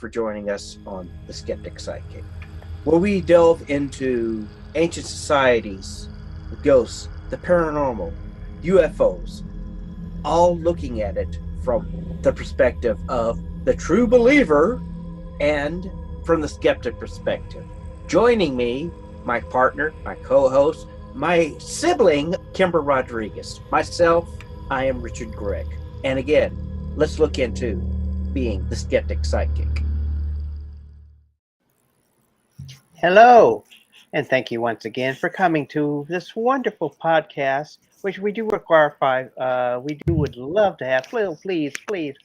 for joining us on The Skeptic Sidekick, where we delve into ancient societies, ghosts, the paranormal, UFOs, all looking at it from the perspective of the true believer and from the skeptic perspective. Joining me, my partner, my co-host, my sibling, Kimber Rodriguez. Myself, I am Richard Gregg. And again, let's look into being the skeptic sidekick. Hello, and thank you once again for coming to this wonderful podcast, which we do require would love to have. Please rate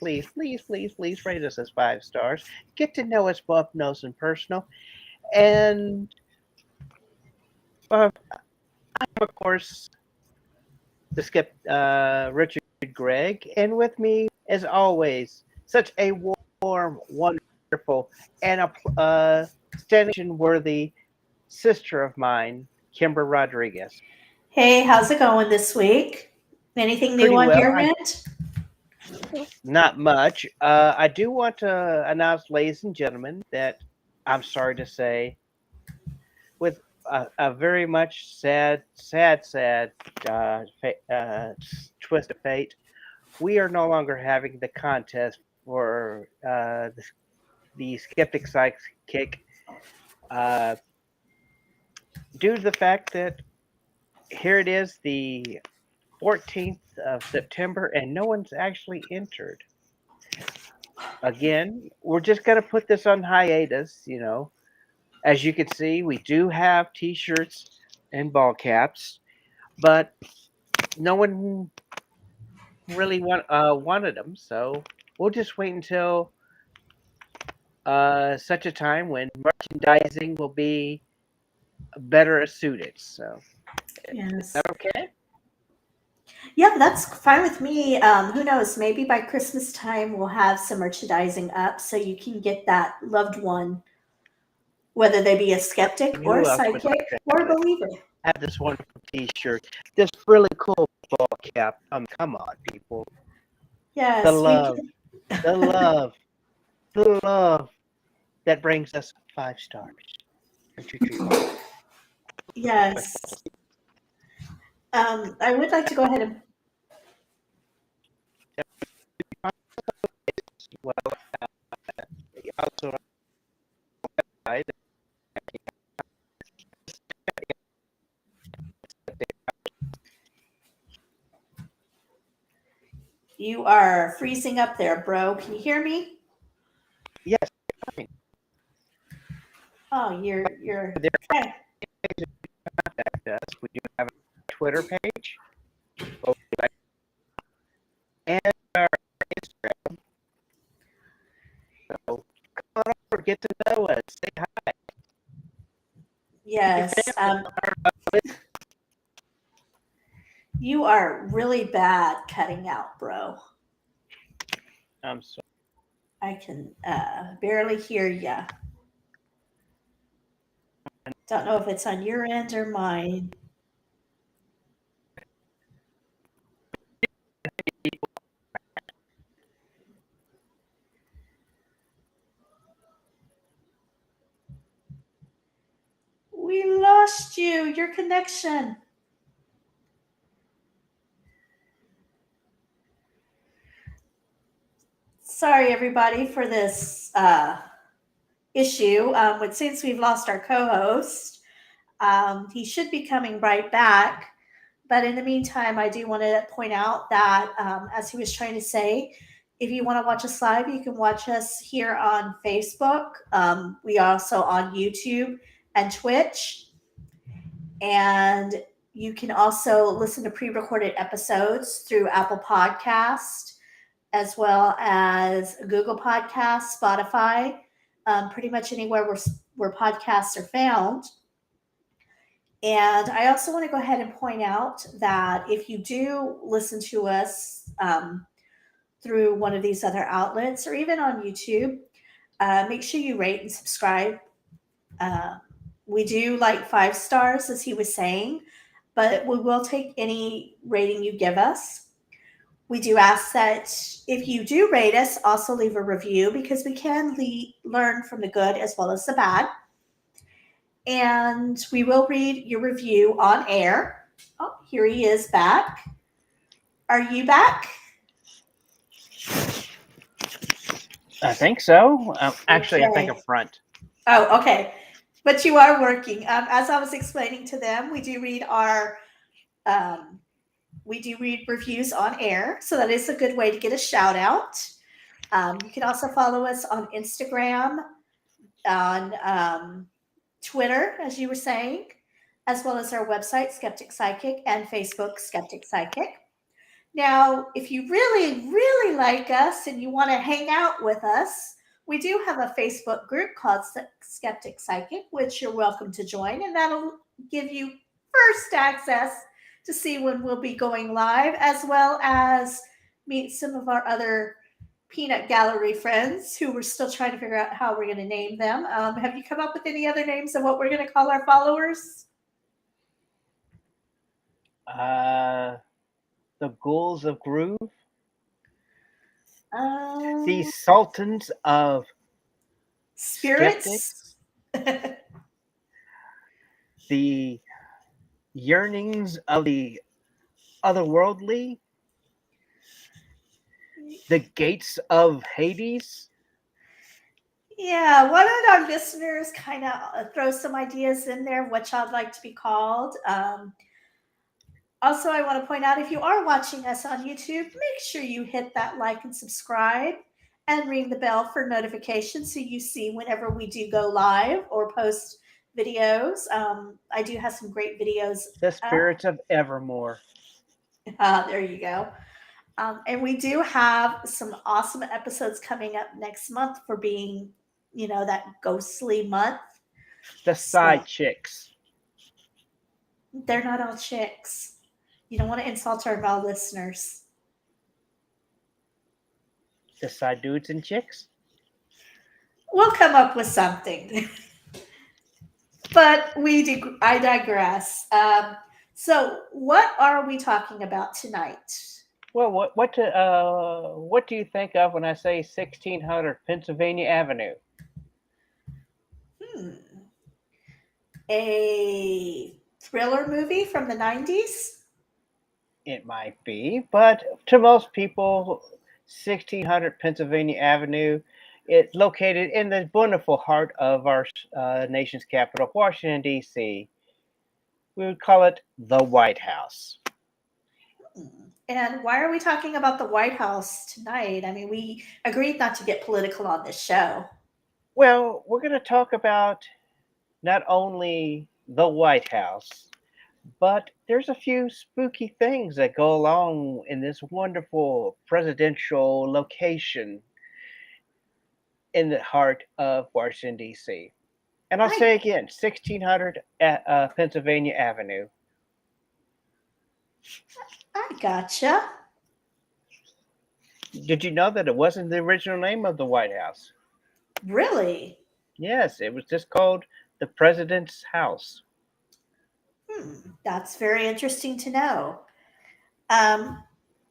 us as 5 stars. Get to know us both up and personal. And I'm, of course, Richard Gregg, and with me, as always, such a warm, wonderful, and station-worthy sister of mine, Kimber Rodriguez. Hey, how's it going this week? Anything new on your end? Not much. I do want to announce, ladies and gentlemen, that I'm sorry to say, with a very much sad twist of fate, we are no longer having the contest for the Skeptic Sidekick due to the fact that here it is, the 14th of September, and no one's actually entered. Again, we're just going to put this on hiatus, you know. As you can see, we do have t-shirts and ball caps, but no one really wanted them, so we'll just wait until such a time when merchandising will be better suited. So, yes. Is that okay? Yeah, that's fine with me. Who knows? Maybe by Christmas time we'll have some merchandising up so you can get that loved one, whether they be a skeptic or a psychic or a believer. I have this wonderful t-shirt, this really cool ball cap. Come on, people. Yes, the love that brings us 5 stars. Yes. I would like to go ahead and. Well, also, You are freezing up there, bro. Can you hear me? Yes. Oh, you're. Okay. Contact us. We do have a Twitter page and our Instagram. So come on over, get to know us, say hi. Yes. You are really bad cutting out, bro. I'm sorry. I can barely hear you. Don't know if it's on your end or mine. We lost you. Your connection. Sorry, everybody, for this issue. But since we've lost our co-host, he should be coming right back. But in the meantime, I do want to point out that, as he was trying to say, if you want to watch us live, you can watch us here on Facebook. We are also on YouTube and Twitch. And you can also listen to pre-recorded episodes through Apple Podcast, as well as Google Podcasts, Spotify, pretty much anywhere where podcasts are found. And I also want to go ahead and point out that if you do listen to us through one of these other outlets or even on YouTube, make sure you rate and subscribe. We do like 5 stars, as he was saying, but we will take any rating you give us. We do ask that if you do rate us, also leave a review because we can learn from the good as well as the bad. And we will read your review on air. Oh, here he is back. Are you back? I think so. Actually, I think Okay. up front. Oh, okay. But you are working. As I was explaining to them, we do read um, reviews on air, so that is a good way to get a shout out. You can also follow us on Instagram, on Twitter, as you were saying, as well as our website, Skeptic Psychic, and Facebook, Skeptic Psychic. Now, if you really, really like us and you want to hang out with us, we do have a Facebook group called Skeptic Psychic, which you're welcome to join, and that'll give you first access to see when we'll be going live, as well as meet some of our other peanut gallery friends who we're still trying to figure out how we're going to name them. Have you come up with any other names of what we're going to call our followers? The Ghouls of Groove, Um, the Sultans of Spirits. Skeptics, the Yearnings of the Otherworldly, the Gates of Hades. Yeah, why don't our listeners kind of throw some ideas in there of what y'all like to be called? Also, I want to point out if you are watching us on YouTube, make sure you hit that like and subscribe and ring the bell for notifications so you see whenever we do go live or post videos. I do have some great videos. The Spirits of Evermore. There you go. And we do have some awesome episodes coming up next month for being, that ghostly month. The Side Chicks. They're not all chicks. You don't want to insult our male listeners. The Side Dudes and Chicks. We'll come up with something. But I digress. So what are we talking about tonight? Well, what do you think of when I say 1600 Pennsylvania Avenue? A thriller movie from the 90s? It might be, but to most people, 1600 Pennsylvania Avenue, it's located in the wonderful heart of our nation's capital, Washington, D.C. We would call it the White House. And why are we talking about the White House tonight? I mean, we agreed not to get political on this show. Well, we're going to talk about not only the White House, but there's a few spooky things that go along in this wonderful presidential location in the heart of Washington, D.C. And I'll say again, 1600 Pennsylvania Avenue. I gotcha. Did you know that it wasn't the original name of the White House? Really? Yes, it was just called the President's House. That's very interesting to know.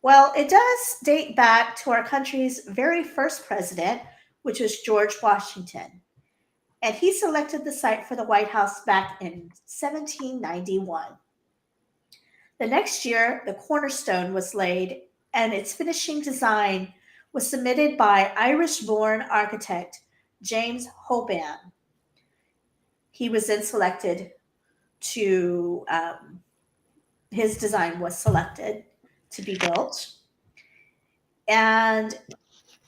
Well, it does date back to our country's very first president, which was George Washington. And he selected the site for the White House back in 1791. The next year, the cornerstone was laid, and its finishing design was submitted by Irish-born architect James Hoban. He was then selected to, his design was selected to be built. And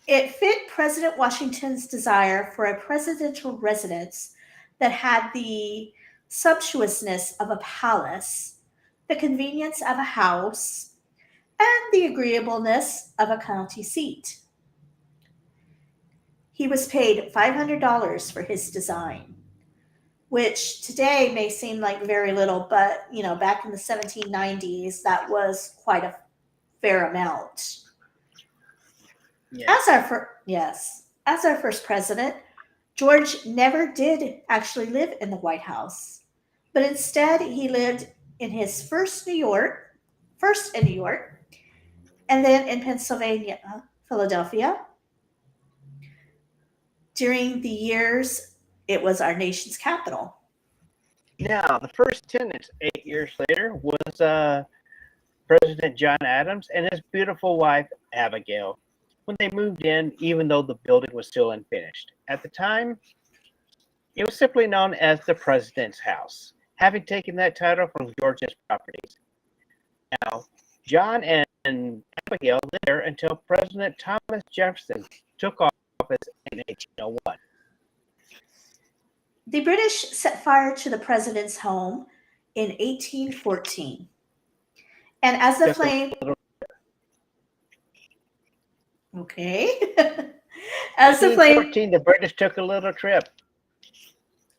it fit President Washington's desire for a presidential residence that had the sumptuousness of a palace, the convenience of a house, and the agreeableness of a county seat. He was paid $500 for his design, which today may seem like very little, but back in the 1790s, that was quite a fair amount. Yes. As our first president, George never did actually live in the White House, but instead he lived in his first in New York, And then in Pennsylvania, Philadelphia, during the years it was our nation's capital. Now, the first tenants 8 years later was President John Adams and his beautiful wife, Abigail, when they moved in, even though the building was still unfinished. At the time, it was simply known as the President's House, having taken that title from Georgia's properties. Now, John and Abigail lived there until President Thomas Jefferson took office in 1801. The British set fire to the president's home in 1814. And as the Just a flame, little okay, as the flame, 1814, the British took a little trip.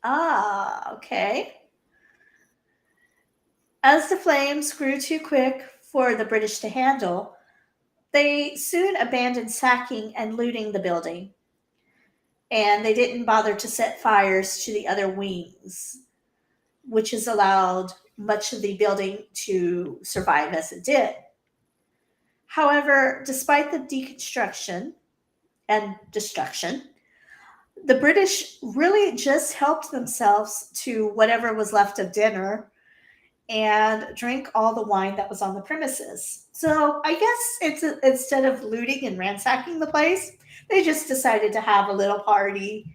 okay. As the flames grew too quick for the British to handle, they soon abandoned sacking and looting the building, and they didn't bother to set fires to the other wings, which has allowed much of the building to survive as it did. However, despite the deconstruction and destruction, the British really just helped themselves to whatever was left of dinner and drink all the wine that was on the premises. So I guess instead of looting and ransacking the place, they just decided to have a little party.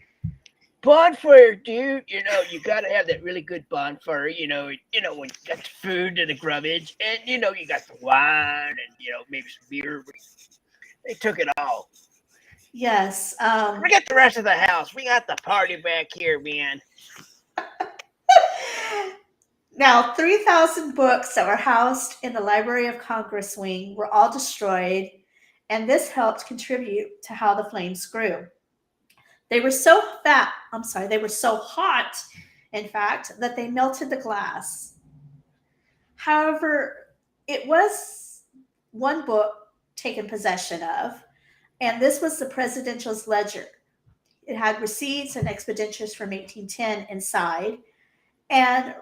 Bonfire, dude. You gotta have that really good bonfire. When you got the food and the grubbage, and you got the wine and maybe some beer. They took it all. Yes. Forget the rest of the house. We got the party back here, man. Now, 3,000 books that were housed in the Library of Congress wing were all destroyed, and this helped contribute to how the flames grew. They were so hot, in fact, that they melted the glass. However, it was one book taken possession of, and this was the Presidential's Ledger. It had receipts and expenditures from 1810 inside, and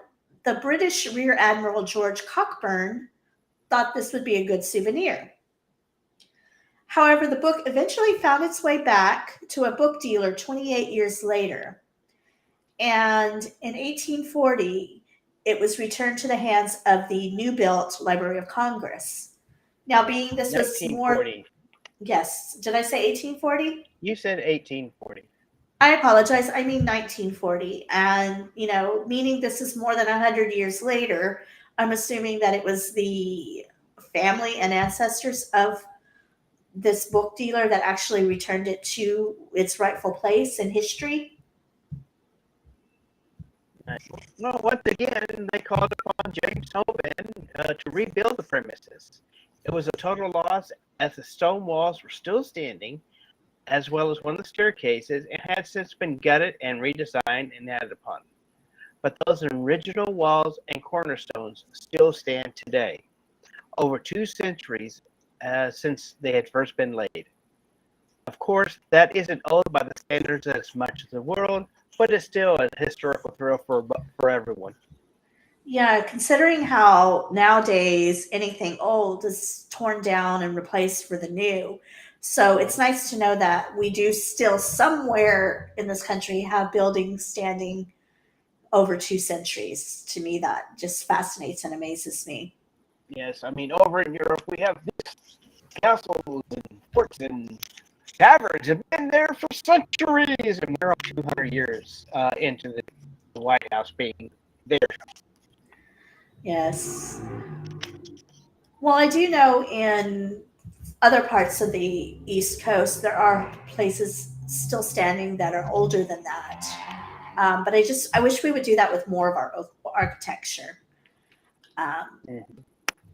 the British Rear Admiral George Cockburn thought this would be a good souvenir. However, the book eventually found its way back to a book dealer 28 years later. And in 1840, it was returned to the hands of the new built Library of Congress. Now, being this was more. Yes. Did I say 1840? You said 1840. I apologize. I mean 1940. And, meaning this is more than 100 years later, I'm assuming that it was the family and ancestors of this book dealer that actually returned it to its rightful place in history. Well, once again, they called upon James Hoban to rebuild the premises. It was a total loss as the stone walls were still standing, as well as one of the staircases, and had since been gutted and redesigned and added upon. But those original walls and cornerstones still stand today, over 2 centuries since they had first been laid. Of course, that isn't old by the standards as much as the world, but it's still a historical thrill for everyone. Yeah, considering how nowadays anything old is torn down and replaced for the new. So it's nice to know that we do still somewhere in this country have buildings standing over 2 centuries. To me, that just fascinates and amazes me. Yes, I mean, over in Europe, we have castles and forts and taverns have been there for centuries, and we're 200 years into the White House being there. Yes. Well, I do know in other parts of the East Coast, there are places still standing that are older than that. But I wish we would do that with more of our architecture.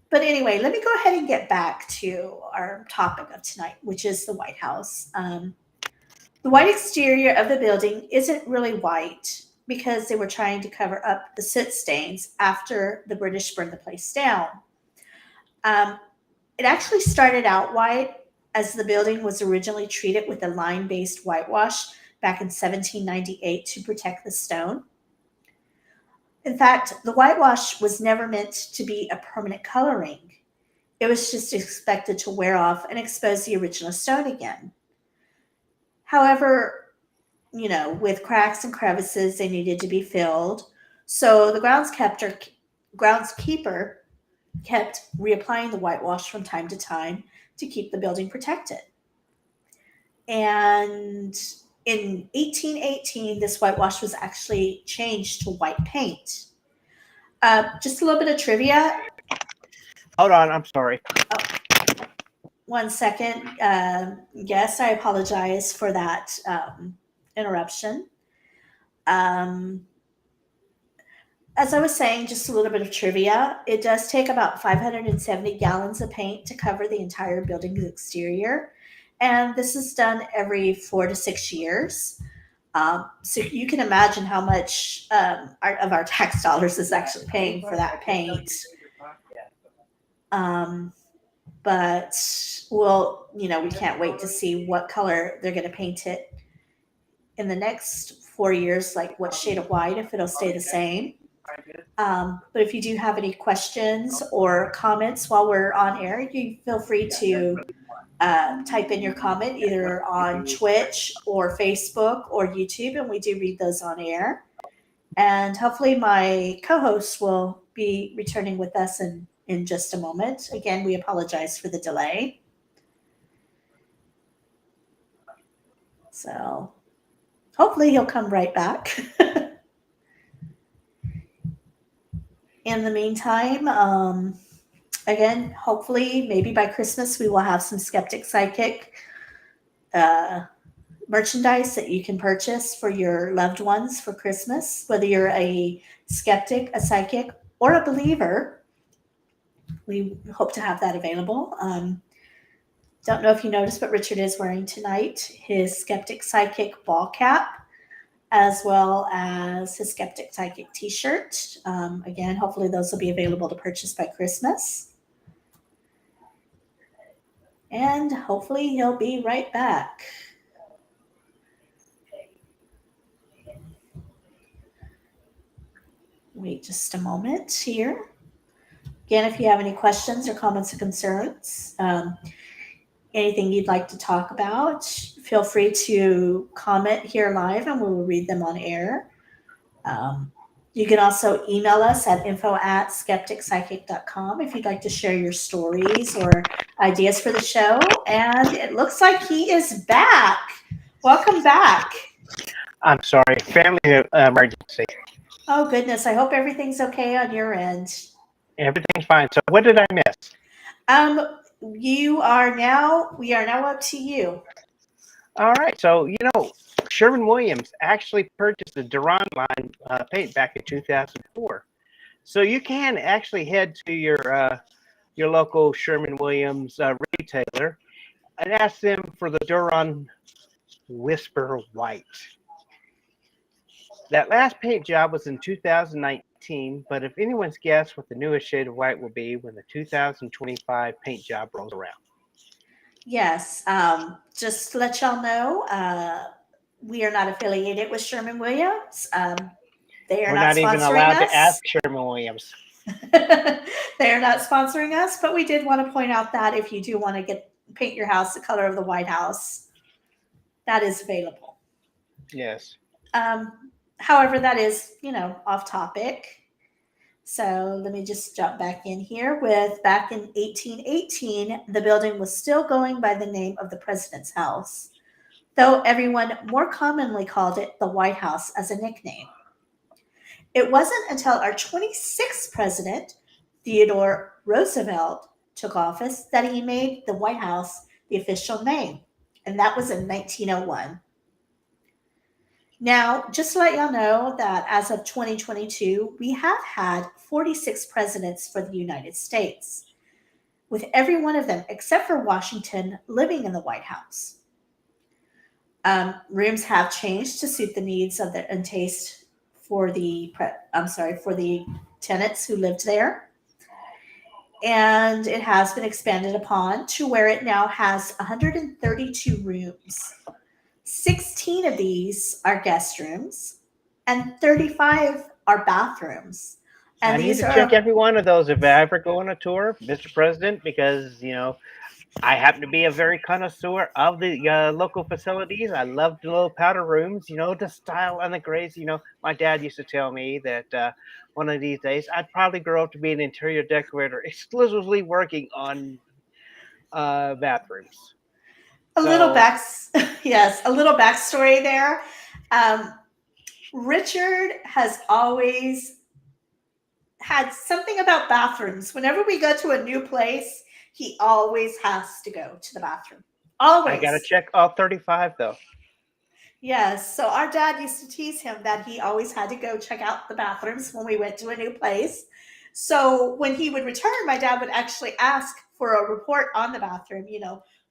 But anyway, let me go ahead and get back to our topic of tonight, which is the White House. The white exterior of the building isn't really white because they were trying to cover up the soot stains after the British burned the place down. It actually started out white as the building was originally treated with a lime-based whitewash back in 1798 to protect the stone. In fact, the whitewash was never meant to be a permanent coloring. It was just expected to wear off and expose the original stone again. However, with cracks and crevices, they needed to be filled. So the groundskeeper kept reapplying the whitewash from time to time to keep the building protected. And in 1818, this whitewash was actually changed to white paint. Just a little bit of trivia. Hold on, I'm sorry. Oh, 1 second. Yes, I apologize for that interruption. As I was saying, just a little bit of trivia. It does take about 570 gallons of paint to cover the entire building's exterior. And this is done every 4 to 6 years. So you can imagine how much of our tax dollars is actually paying for that paint. But we can't wait to see what color they're going to paint it in the next 4 years, like what shade of white, if it'll stay the same. But if you do have any questions or comments while we're on air, you feel free to type in your comment either on Twitch or Facebook or YouTube, and we do read those on air. And hopefully my co-host will be returning with us in just a moment. Again, we apologize for the delay. So hopefully he'll come right back. In the meantime, again, hopefully maybe by Christmas we will have some Skeptic Psychic merchandise that you can purchase for your loved ones for Christmas, whether you're a skeptic, a psychic, or a believer. We hope to have that available. Don't know if you noticed, but Richard is wearing tonight his Skeptic Psychic ball cap, as well as his Skeptic Psychic t-shirt. Again, hopefully those will be available to purchase by Christmas. And hopefully he'll be right back. Wait just a moment here. Again, if you have any questions or comments or concerns, anything you'd like to talk about, feel free to comment here live and we will read them on air. You can also email us at info@skepticpsychic.com if you'd like to share your stories or ideas for the show. And it looks like he is back. Welcome back. I'm sorry, family emergency. Oh, goodness. I hope everything's okay on your end. Everything's fine. So what did I miss? We are now up to you. All right. So, Sherwin-Williams actually purchased the Duran line paint back in 2004. So you can actually head to your local Sherwin-Williams retailer and ask them for the Duran Whisper White. That last paint job was in 2019, but if anyone's guessed what the newest shade of white will be when the 2025 paint job rolls around. Yes. Just to let y'all know, we are not affiliated with Sherwin-Williams. We're not even allowed to ask Sherwin-Williams. They are not sponsoring us, but we did want to point out that if you do want to paint your house the color of the White House, that is available. Yes. However, that is, off topic. So let me just jump back in here back in 1818, the building was still going by the name of the President's House, though everyone more commonly called it the White House as a nickname. It wasn't until our 26th president, Theodore Roosevelt, took office that he made the White House the official name, and that was in 1901. Now, just to let y'all know that as of 2022, we have had 46 presidents for the United States, with every one of them, except for Washington, living in the White House. Rooms have changed to suit the needs of and taste for the tenants who lived there. And it has been expanded upon to where it now has 132 rooms. 16 of these are guest rooms and 35 are bathrooms. I And need these to check are every one of those if I ever go on a tour, Mr. President, because I happen to be a very connoisseur of the local facilities. I love the little powder rooms, the style and the grace. My dad used to tell me that one of these days I'd probably grow up to be an interior decorator, exclusively working on bathrooms. a little So yes, a little backstory there. Um, Richard has always had something about bathrooms. Whenever we go to a new place, he always has to go to the bathroom. I got to Always. check all 35, though. Yes. So our dad used to tease him that he always had to go check out the bathrooms when we went to a new place. So when he would return, my dad would actually ask for a report on the bathroom.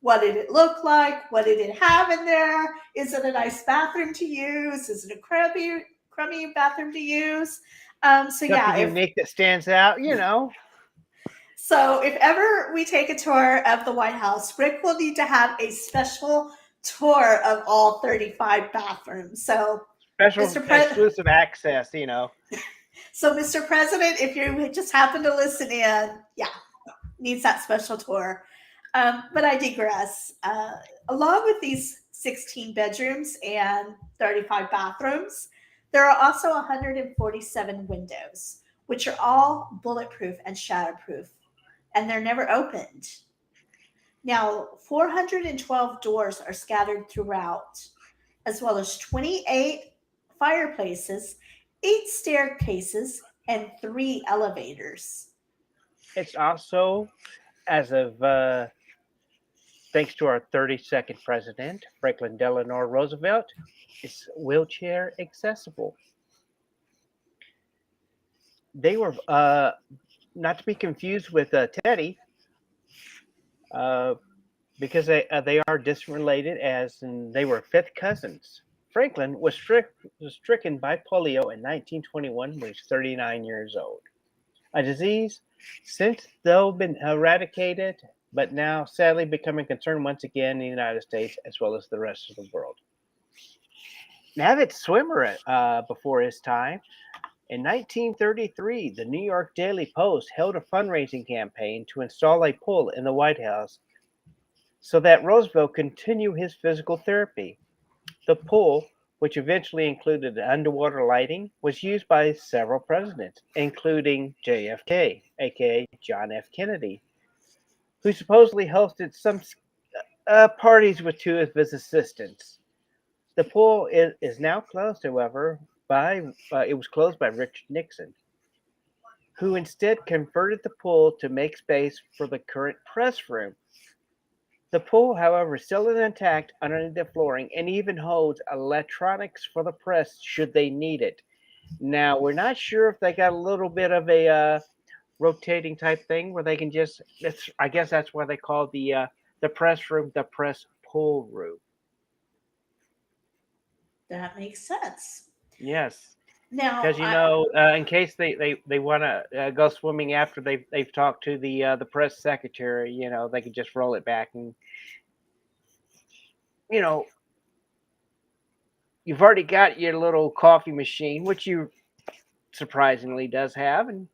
What did it look like? What did it have in there? Is it a nice bathroom to use? Is it a crummy bathroom to use? So Something yeah, if unique that stands out. So, if ever we take a tour of the White House, Rick will need to have a special tour of all 35 bathrooms. Special Mr. Pre- exclusive access. Mr. President, if you just happen to listen in, yeah, needs that special tour. But I digress. Along with these 16 bedrooms and 35 bathrooms, there are also 147 windows, which are all bulletproof and shatterproof, and they're never opened. Now, 412 doors are scattered throughout, as well as 28 fireplaces, 8 staircases, and 3 elevators. It's also, as of thanks to our 32nd president, Franklin Delano Roosevelt, is wheelchair accessible. They were not to be confused with Teddy, uh, because they are disrelated, as in they were fifth cousins. Franklin was stricken by polio in 1921 when he was 39 years old. A disease since though been eradicated, but now sadly becoming a concern once again in the United States as well as the rest of the world. An avid swimmer before his time, in 1933, the New York Daily Post held a fundraising campaign to install a pool in the White House so that Roosevelt could continue his physical therapy. The pool, which eventually included underwater lighting, was used by several presidents, including JFK, aka John F. Kennedy, who supposedly hosted some parties with two of his assistants. The pool is now closed, however, it was closed by Richard Nixon, who instead converted the pool to make space for the current press room. The pool, however, is still intact underneath the flooring and even holds electronics for the press should they need it. Now, we're not sure if they got a little bit of a rotating type thing where they can just. I guess that's why they call the press room the press pool room. That makes sense. Yes, Now, because in case they want to go swimming after they've talked to the press secretary, they can just roll it back and you know you've already got your little coffee machine, which you surprisingly does have, and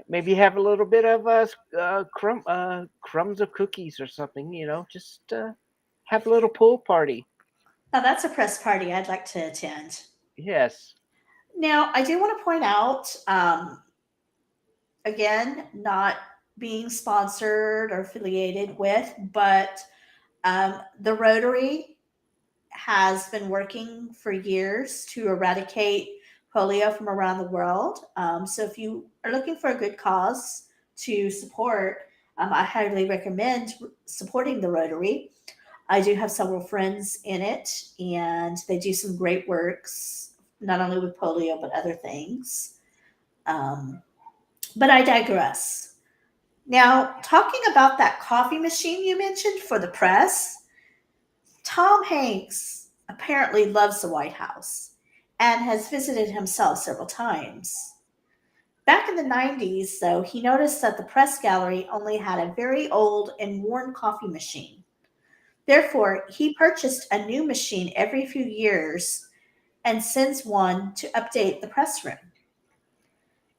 maybe have a little bit of crumbs of cookies or something. Just have a little pool party. now that's a press party I'd like to attend. Yes, Now, I do want to point out, again, not being sponsored or affiliated with, but the Rotary has been working for years to eradicate polio from around the world. So if you are looking for a good cause to support, I highly recommend supporting the Rotary. I do have several friends in it, and they do some great works, not only with polio, but other things. Um, but I digress. Now, talking about that coffee machine you mentioned for the press, Tom Hanks apparently loves the White House and has visited himself several times. Back in the 90s, though, he noticed that the press gallery only had a very old and worn coffee machine. Therefore, he purchased a new machine every few years and sends one to update the press room.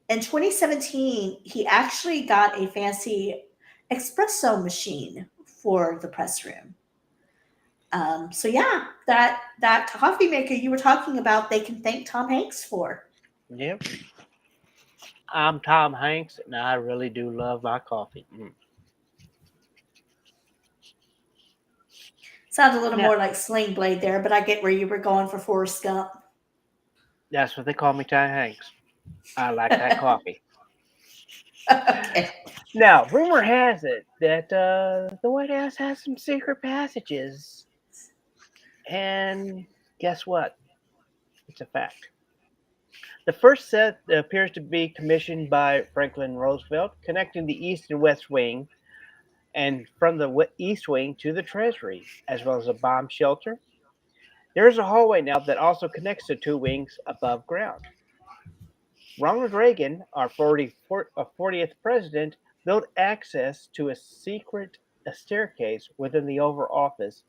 In 2017, he actually got a fancy espresso machine for the press room. So yeah, that coffee maker you were talking about, they can thank Tom Hanks for. Yep. I'm Tom Hanks, and I really do love my coffee. Sounded a little Now, more like Sling Blade there, but I get where you were going for Forrest Gump. that's what they call me, Tom Hanks. I like that coffee. Okay. Now, rumor has it that the White House has some secret passages. And guess what? It's a fact. The first set appears to be commissioned by Franklin Roosevelt, connecting the East and West Wing, and from the East Wing to the Treasury, as well as a bomb shelter. There is a hallway now that also connects the two wings above ground. Ronald Reagan, our 40th president, built access to a secret staircase within the Oval Office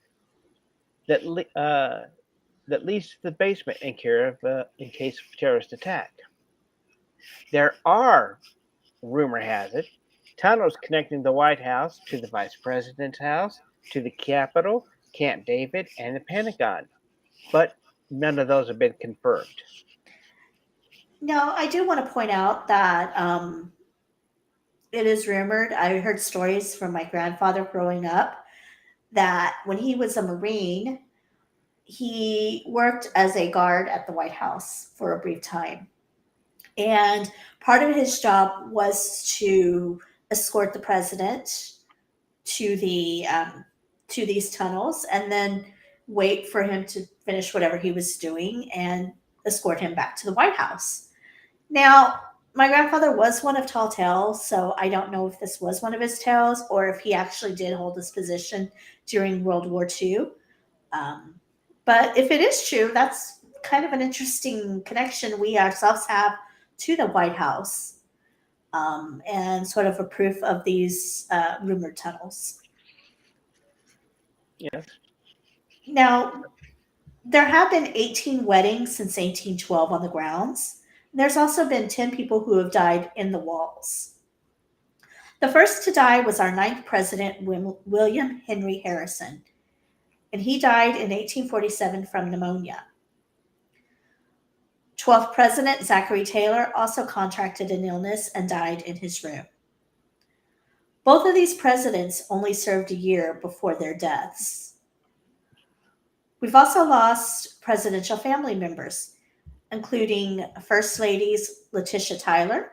that leads to the basement in case of terrorist attack. There are, rumor has it, tunnels connecting the White House to the Vice President's house, to the Capitol, Camp David, and the Pentagon, but none of those have been confirmed. Now, I do want to point out that it is rumored. I heard stories from my grandfather growing up that when he was a Marine, he worked as a guard at the White House for a brief time. And part of his job was to escort the president to to these tunnels, and then wait for him to finish whatever he was doing and escort him back to the White House. Now, my grandfather was one of tall tales, so I don't know if this was one of his tales or if he actually did hold this position during World War II. Um, but if it is true, that's kind of an interesting connection we ourselves have to the White House, and sort of a proof of these rumored tunnels. Yes. Now, there have been 18 weddings since 1812 on the grounds. There's also been 10 people who have died in the walls. The first to die was our ninth president, William Henry Harrison, and he died in 1847 from pneumonia. 12th President Zachary Taylor also contracted an illness and died in his room. Both of these presidents only served a year before their deaths. We've also lost presidential family members, including First Ladies Letitia Tyler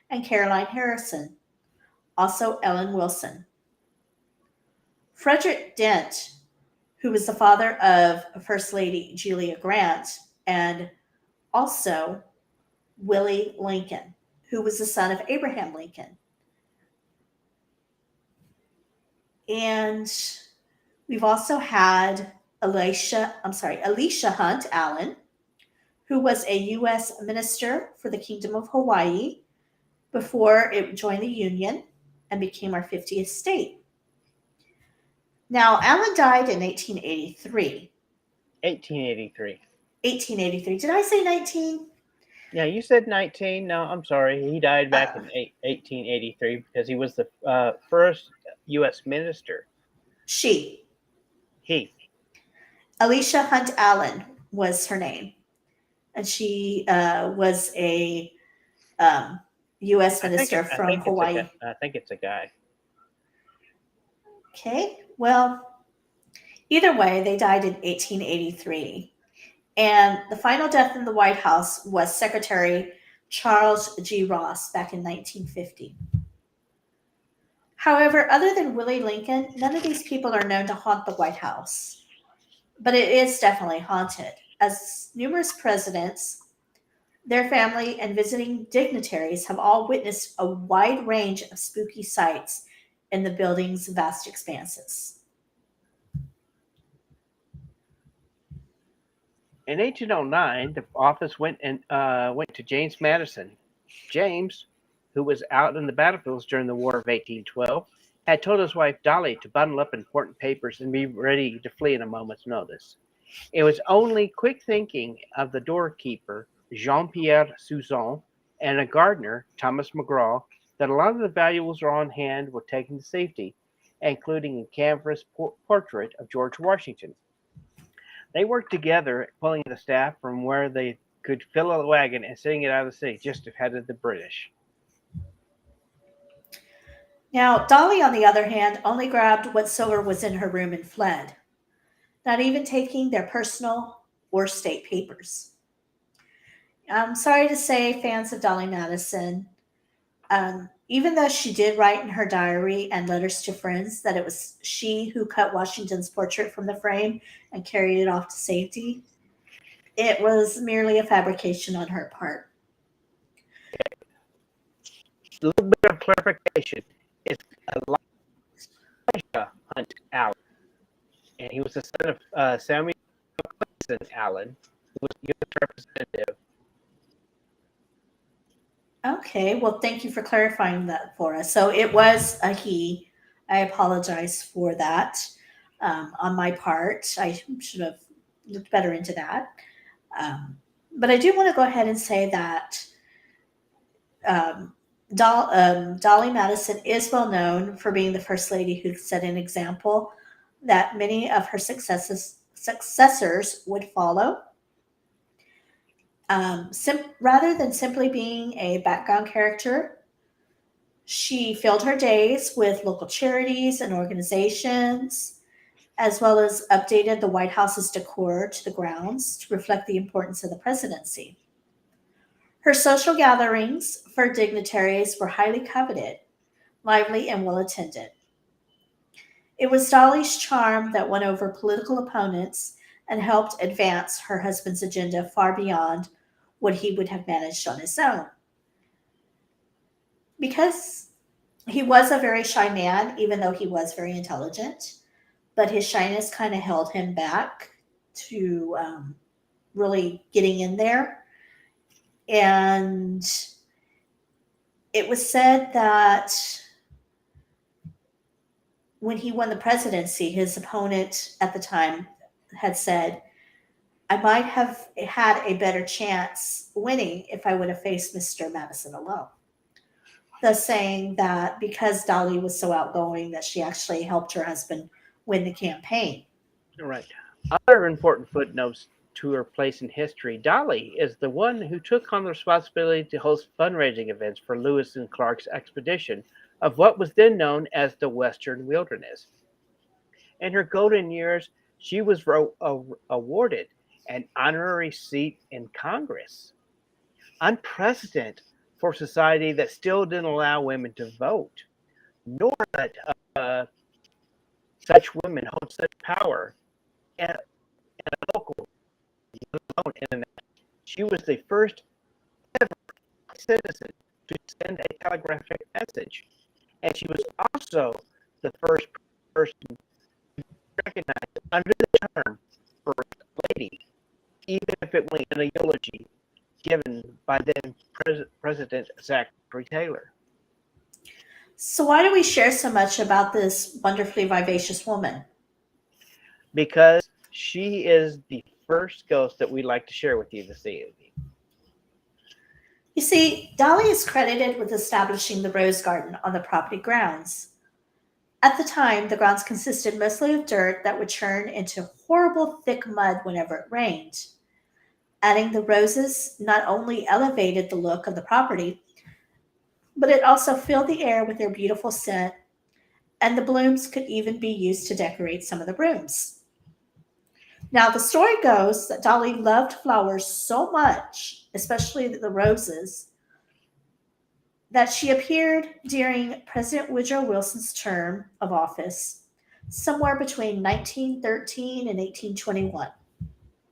and Caroline Harrison, also Ellen Wilson. Frederick Dent, who was the father of First Lady Julia Grant, and also Willie Lincoln, who was the son of Abraham Lincoln. And we've also had Alicia Hunt Allen, who was a U.S. minister for the Kingdom of Hawaii before it joined the Union and became our 50th state. Now, Allen died in 1883. 1883. 1883. Did I say 19? Yeah, you said 19. No, I'm sorry. He died back in 1883 because he was the first U.S. minister. She. He. Alicia Hunt Allen was her name. And she was a U.S. minister from Hawaii. I think it's a guy. Okay. Well, either way, they died in 1883. And the final death in the White House was Secretary Charles G. Ross back in 1950. However, other than Willie Lincoln, none of these people are known to haunt the White House. But it is definitely haunted, as numerous presidents, their family, and visiting dignitaries have all witnessed a wide range of spooky sights in the building's vast expanses. In 1809, the office went to James Madison. James, who was out in the battlefields during the War of 1812, had told his wife Dolly to bundle up important papers and be ready to flee in a moment's notice. It was only quick thinking of the doorkeeper, Jean-Pierre Suzon, and a gardener, Thomas McGraw, that a lot of the valuables are on hand were taken to safety, including a canvas portrait of George Washington. They worked together, pulling the staff from where they could fill a wagon and sending it out of the city, just ahead of the British. Now, Dolly, on the other hand, only grabbed what silver was in her room and fled, not even taking their personal or state papers. I'm sorry to say, fans of Dolly Madison, even though she did write in her diary and letters to friends that it was she who cut Washington's portrait from the frame and carried it off to safety, it was merely a fabrication on her part. A little bit of clarification. It's Elijah Hunt Allen, and he was the son of Samuel Clemson Allen, who was U.S. representative. Okay, well, thank you for clarifying that for us. So it was a he. I apologize for that on my part. I should have looked better into that. But I do want to go ahead and say that um, Dolly Madison is well known for being the first lady who set an example that many of her successors would follow. Rather than simply being a background character, she filled her days with local charities and organizations, as well as updated the White House's decor to the grounds to reflect the importance of the presidency. Her social gatherings for dignitaries were highly coveted, lively, and well attended. It was Dolly's charm that won over political opponents and helped advance her husband's agenda far beyond what he would have managed on his own. Because he was a very shy man, even though he was very intelligent, but his shyness kind of held him back to really getting in there. And it was said that when he won the presidency, his opponent at the time had said, I might have had a better chance winning if I would have faced Mr. Madison alone. Thus saying that because Dolly was so outgoing that she actually helped her husband win the campaign. Right. Other important footnotes to her place in history, Dolly is the one who took on the responsibility to host fundraising events for Lewis and Clark's expedition of what was then known as the Western Wilderness. In her golden years, she was awarded an honorary seat in Congress. Unprecedented for society that still didn't allow women to vote, nor that such women hold such power in a local, let alone international. She was the first ever citizen to send a telegraphic message, and she was also the first person recognized under the term First Lady, even if it was in a eulogy given by then President Zachary Taylor. So, why do we share so much about this wonderfully vivacious woman? Because she is the first ghost that we'd like to share with you this evening. You see, Dolly is credited with establishing the rose garden on the property grounds. At the time, the grounds consisted mostly of dirt that would churn into horrible thick mud whenever it rained. Adding the roses not only elevated the look of the property, but it also filled the air with their beautiful scent, and the blooms could even be used to decorate some of the rooms. Now, the story goes that Dolly loved flowers so much, especially the roses, that she appeared during President Woodrow Wilson's term of office somewhere between 1913 and 1821.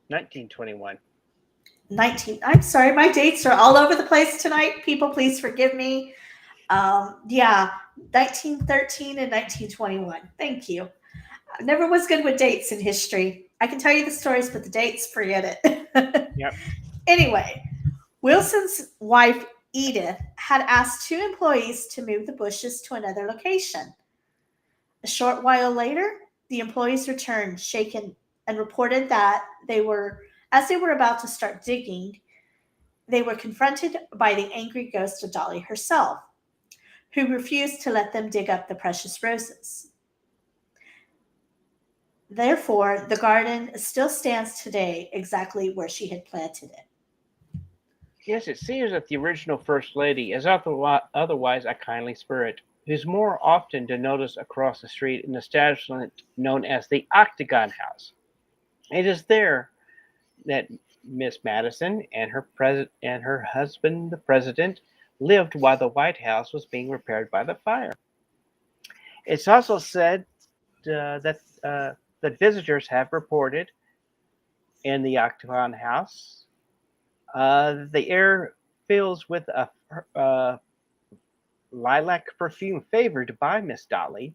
1921. I'm sorry, my dates are all over the place tonight. People, please forgive me. 1913 and 1921. Thank you. I never was good with dates in history. I can tell you the stories, but the dates, forget it. Yep. Anyway, Wilson's wife, Edith, had asked 2 employees to move the bushes to another location. A short while later, the employees returned, shaken, and reported that as they were about to start digging, they were confronted by the angry ghost of Dolly herself, who refused to let them dig up the precious roses. Therefore, the garden still stands today exactly where she had planted it. Yes, it seems that the original First Lady is otherwise a kindly spirit, who's more often to notice across the street in an establishment known as the Octagon House. It is there that Miss Madison and her husband, the president, lived while the White House was being repaired by the fire. It's also said that visitors have reported in the Octagon House the air fills with a lilac perfume favored by Miss Dolly.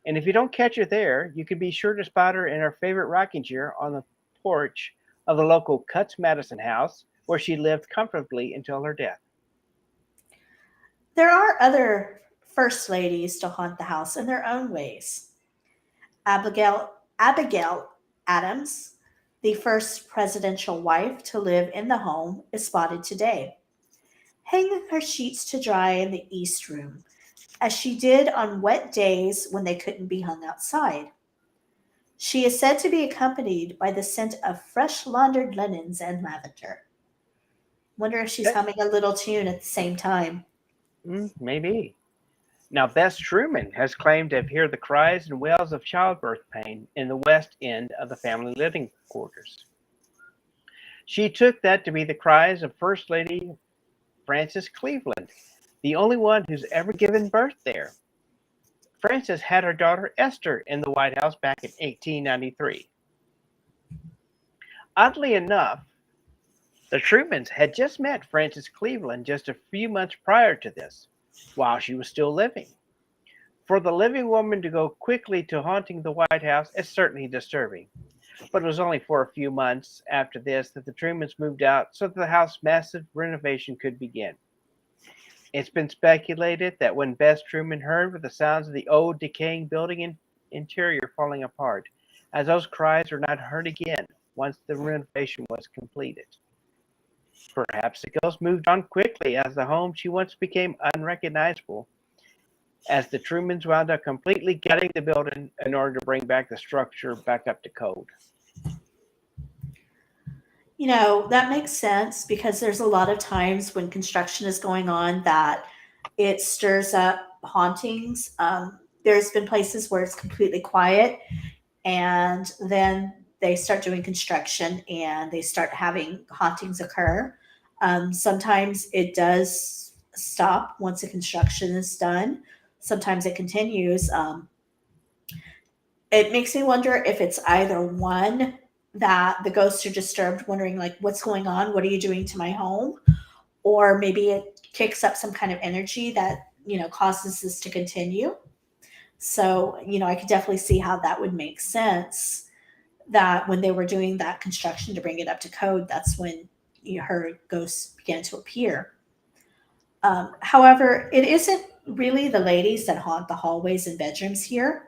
And if you don't catch her there, you can be sure to spot her in her favorite rocking chair on the porch of the local Cutts Madison house, where she lived comfortably until her death. There are other first ladies to haunt the house in their own ways. Abigail Adams, the first presidential wife to live in the home, is spotted today, hanging her sheets to dry in the East Room, as she did on wet days when they couldn't be hung outside. She is said to be accompanied by the scent of fresh laundered linens and lavender. Wonder if she's humming a little tune at the same time. Maybe. Now, Bess Truman has claimed to have heard the cries and wails of childbirth pain in the west end of the family living quarters. She took that to be the cries of First Lady Frances Cleveland, the only one who's ever given birth there. Frances had her daughter Esther in the White House back in 1893. Oddly enough, the Trumans had just met Frances Cleveland just a few months prior to this, while she was still living. For the living woman to go quickly to haunting the White House is certainly disturbing. But it was only for a few months after this that the Trumans moved out so that the house's massive renovation could begin. It's been speculated that when Bess Truman heard were the sounds of the old decaying building interior falling apart, as those cries were not heard again once the renovation was completed. Perhaps the ghost moved on quickly as the home she once became unrecognizable, as the Trumans wound up completely gutting the building in order to bring back the structure back up to code. You know, that makes sense because there's a lot of times when construction is going on that it stirs up hauntings. There's been places where it's completely quiet and then they start doing construction and they start having hauntings occur. Sometimes it does stop once the construction is done. Sometimes it continues. It makes me wonder if it's either one that the ghosts are disturbed, wondering like, what's going on? What are you doing to my home? Or maybe it kicks up some kind of energy that, causes this to continue. So, I could definitely see how that would make sense, that when they were doing that construction to bring it up to code, that's when you heard ghosts began to appear. However, it isn't really the ladies that haunt the hallways and bedrooms here.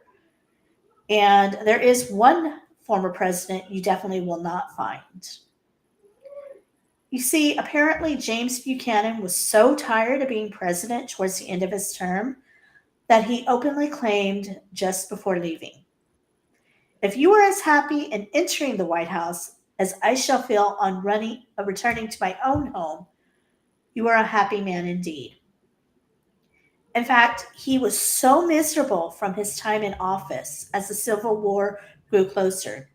And there is one former president you definitely will not find. You see, apparently James Buchanan was so tired of being president towards the end of his term that he openly claimed just before leaving, "If you are as happy in entering the White House as I shall feel on returning to my own home, you are a happy man indeed." In fact, he was so miserable from his time in office as the Civil War grew closer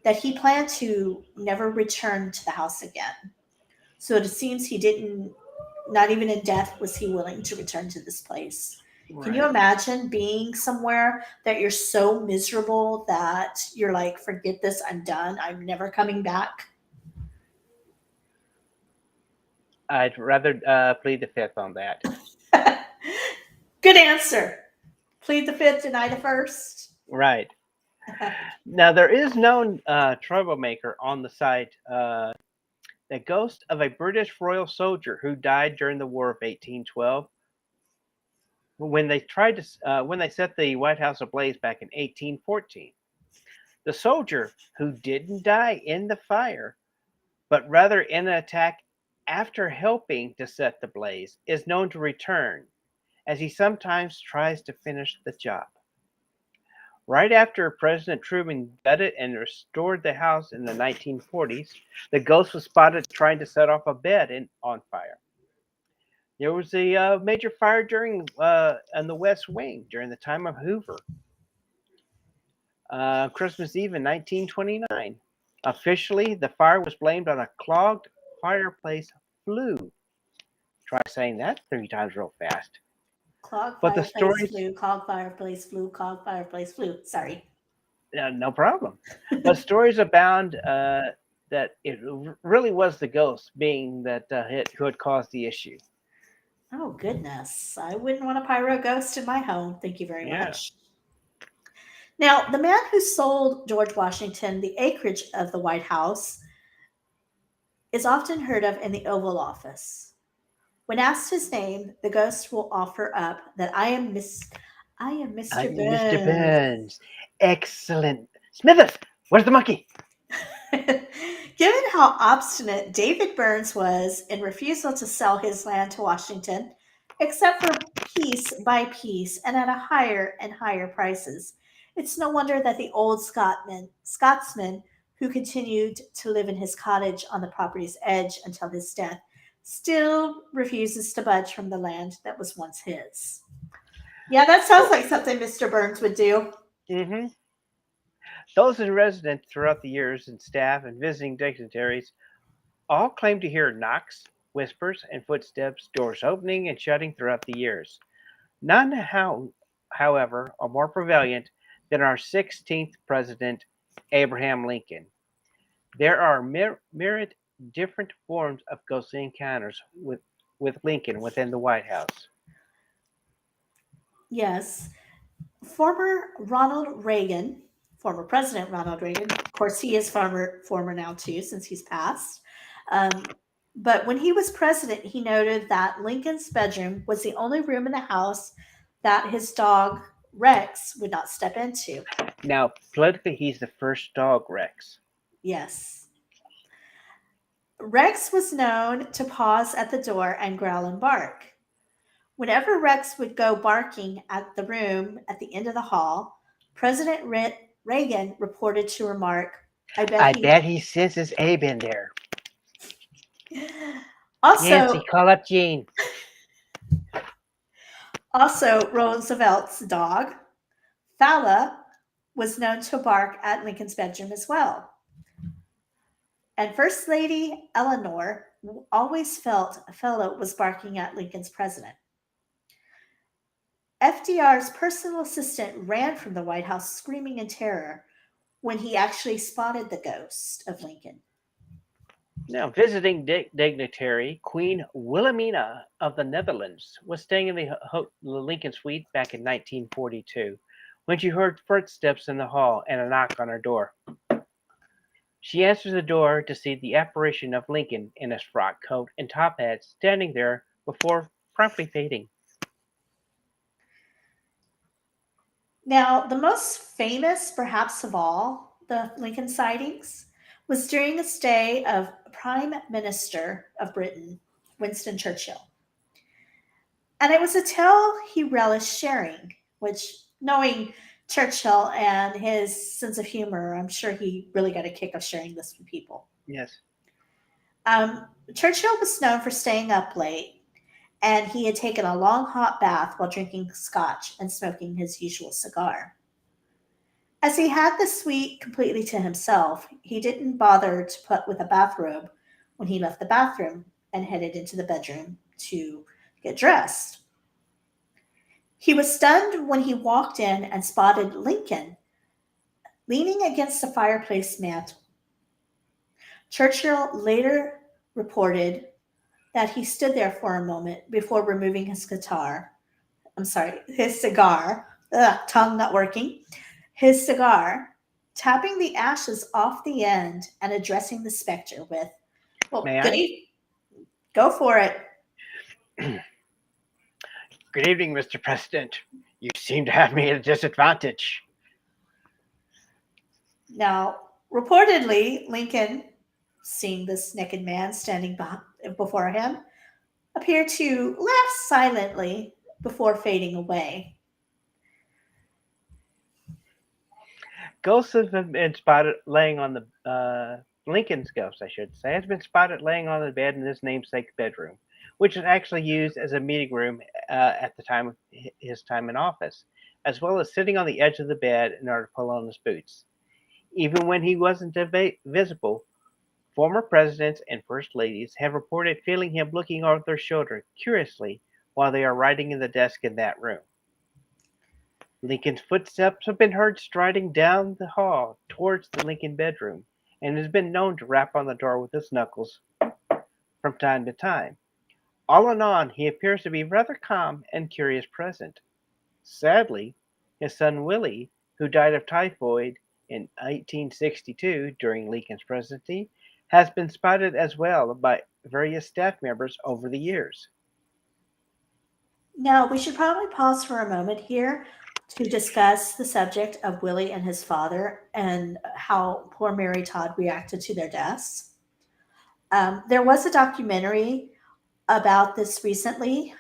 that he planned to never return to the House again. So it seems he didn't, not even in death was he willing to return to this place. Right. Can you imagine being somewhere that you're so miserable that you're like, forget this, I'm done, I'm never coming back? I'd rather plead the fifth on that. Good answer. Plead the fifth, deny the first. Right. Now, there is no troublemaker on the site. The ghost of a British royal soldier who died during the War of 1812. When they set the White House ablaze back in 1814, the soldier who didn't die in the fire, but rather in an attack after helping to set the blaze, is known to return, as he sometimes tries to finish the job. Right after President Truman gutted and restored the house in the 1940s, the ghost was spotted trying to set off a bed on fire. There was a major fire during in the West Wing during the time of Hoover, Christmas Eve in 1929. Officially, the fire was blamed on a clogged fireplace flue. Try saying that 3 times real fast. Clog But the fireplace stories, flu, clog fireplace flu, clog fireplace flu. Sorry. no problem. But stories abound that it really was the ghost being that who had caused the issue. Oh, goodness. I wouldn't want a pyro ghost in my home. Thank you very Yeah. much. Now, the man who sold George Washington the acreage of the White House is often heard of in the Oval Office. When asked his name, the ghost will offer up that I am Mr. I'm Mr. Burns. Burns. Excellent. Smithers, where's the monkey? Given how obstinate David Burns was in refusal to sell his land to Washington, except for piece by piece and at a higher and higher prices, it's no wonder that the old Scotsman who continued to live in his cottage on the property's edge until his death still refuses to budge from the land that was once his. Yeah, that sounds like something Mr. Burns would do. Mm-hmm. Those in residence throughout the years and staff and visiting dignitaries all claim to hear knocks, whispers, and footsteps, doors opening and shutting throughout the years. None, however, are more prevalent than our 16th president, Abraham Lincoln. There are myriad different forms of ghostly encounters with Lincoln within the White House. Yes. Former President Ronald Reagan, of course, he is former now too, since he's passed. But when he was president, he noted that Lincoln's bedroom was the only room in the house that his dog Rex would not step into. Now, politically, he's the first dog Rex. Yes. Rex was known to pause at the door and growl and bark. Whenever Rex would go barking at the room at the end of the hall, President Reagan reported to remark, I bet he senses Abe in there. Nancy, call up Jean. Also, Roosevelt's dog, Fala, was known to bark at Lincoln's bedroom as well. And First Lady Eleanor always felt Fala was barking at Lincoln's president. FDR's personal assistant ran from the White House screaming in terror when he actually spotted the ghost of Lincoln. Now, visiting dignitary Queen Wilhelmina of the Netherlands was staying in the Lincoln Suite back in 1942 when she heard footsteps in the hall and a knock on her door. She answers the door to see the apparition of Lincoln in his frock coat and top hat standing there before promptly fading. Now, the most famous, perhaps of all, the Lincoln sightings was during the stay of Prime Minister of Britain, Winston Churchill. And it was a tale he relished sharing, which, knowing Churchill and his sense of humor, I'm sure he really got a kick of sharing this with people. Yes. Churchill was known for staying up late, and he had taken a long hot bath while drinking scotch and smoking his usual cigar. As he had the suite completely to himself, he didn't bother to put with a bathrobe when he left the bathroom and headed into the bedroom to get dressed. He was stunned when he walked in and spotted Lincoln leaning against the fireplace mantel. Churchill later reported that he stood there for a moment before removing his cigar, tongue not working, his cigar, tapping the ashes off the end and addressing the specter with, well, go for it. Good evening, Mr. President. You seem to have me at a disadvantage. Now, reportedly, Lincoln seeing this naked man standing before him, appeared to laugh silently before fading away. Ghosts have been spotted laying on the Lincoln's ghost, I should say, has been spotted laying on the bed in his namesake's bedroom, which is actually used as a meeting room at the time of his time in office, as well as sitting on the edge of the bed in order to pull on his boots. Even when he wasn't visible, former presidents and first ladies have reported feeling him looking over their shoulder curiously while they are writing in the desk in that room. Lincoln's footsteps have been heard striding down the hall towards the Lincoln bedroom, and has been known to rap on the door with his knuckles from time to time. All in all, he appears to be rather calm and curious present. Sadly, his son Willie, who died of typhoid in 1862 during Lincoln's presidency, has been spotted as well by various staff members over the years. Now, we should probably pause for a moment here to discuss the subject of Willie and his father and how poor Mary Todd reacted to their deaths. There was a documentary about this recently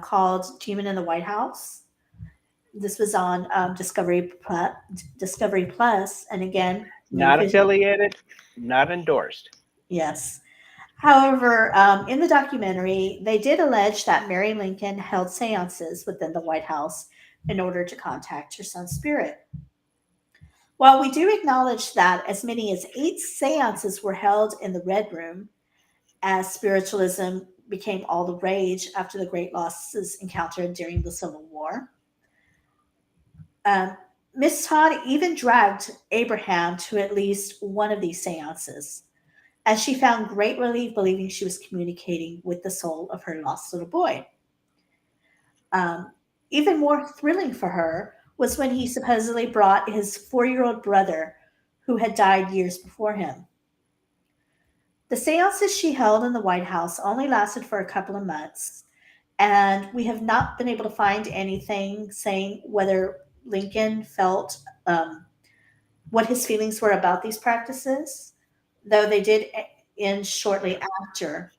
called Demon in the White House. This was on Discovery Plus, and again, no Not visual. affiliated, not endorsed. Yes. However, in the documentary, they did allege that Mary Lincoln held seances within the White House in order to contact her son's spirit. While we do acknowledge that as many as 8 seances were held in the Red Room, as spiritualism became all the rage after the great losses encountered during the Civil War, Miss Todd even dragged Abraham to at least one of these seances, as she found great relief believing she was communicating with the soul of her lost little boy. Even more thrilling for her was when he supposedly brought his 4-year-old brother, who had died years before him. The seances she held in the White House only lasted for a couple of months, and we have not been able to find anything saying whether Lincoln felt what his feelings were about these practices, though they did end shortly after.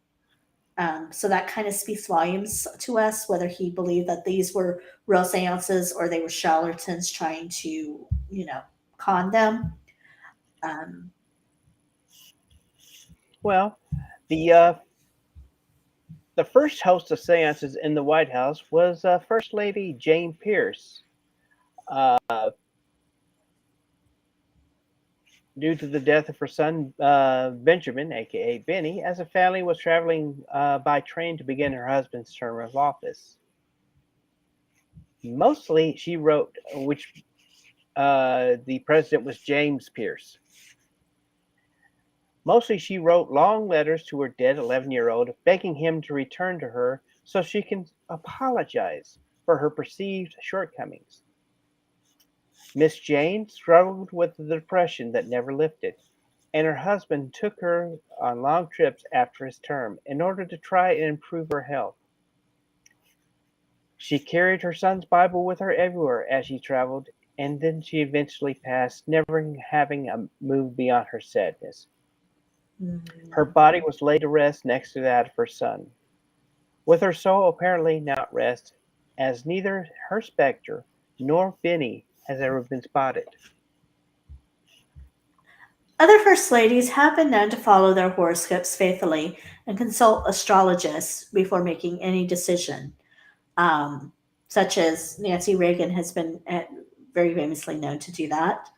So that kind of speaks volumes to us, whether he believed that these were real seances or they were charlatans trying to, con them. Well, the the first host of seances in the White House was First Lady Jane Pierce. Uh, Due to the death of her son Benjamin, aka Benny, as the family was traveling by train to begin her husband's term of office. Mostly, she wrote, which the president was James Pierce. Mostly, she wrote long letters to her dead 11-year-old, begging him to return to her so she can apologize for her perceived shortcomings. Miss Jane struggled with the depression that never lifted, and her husband took her on long trips after his term in order to try and improve her health. She carried her son's Bible with her everywhere as she traveled, and then she eventually passed, never having moved beyond her sadness. Her body was laid to rest next to that of her son, with her soul apparently not at rest, as neither her specter nor Benny has ever been spotted. Other first ladies have been known to follow their horoscopes faithfully and consult astrologists before making any decision, such as Nancy Reagan has been very famously known to do that.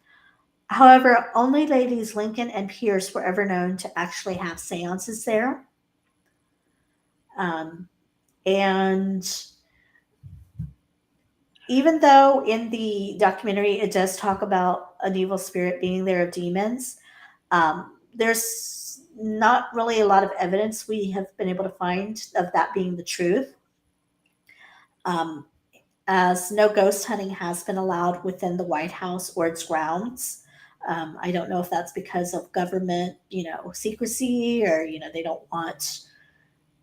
However, only ladies Lincoln and Pierce were ever known to actually have seances there. And even though in the documentary it does talk about an evil spirit being there of demons, there's not really a lot of evidence we have been able to find of that being the truth. As no ghost hunting has been allowed within the White House or its grounds. I don't know if that's because of government, secrecy, or they don't want.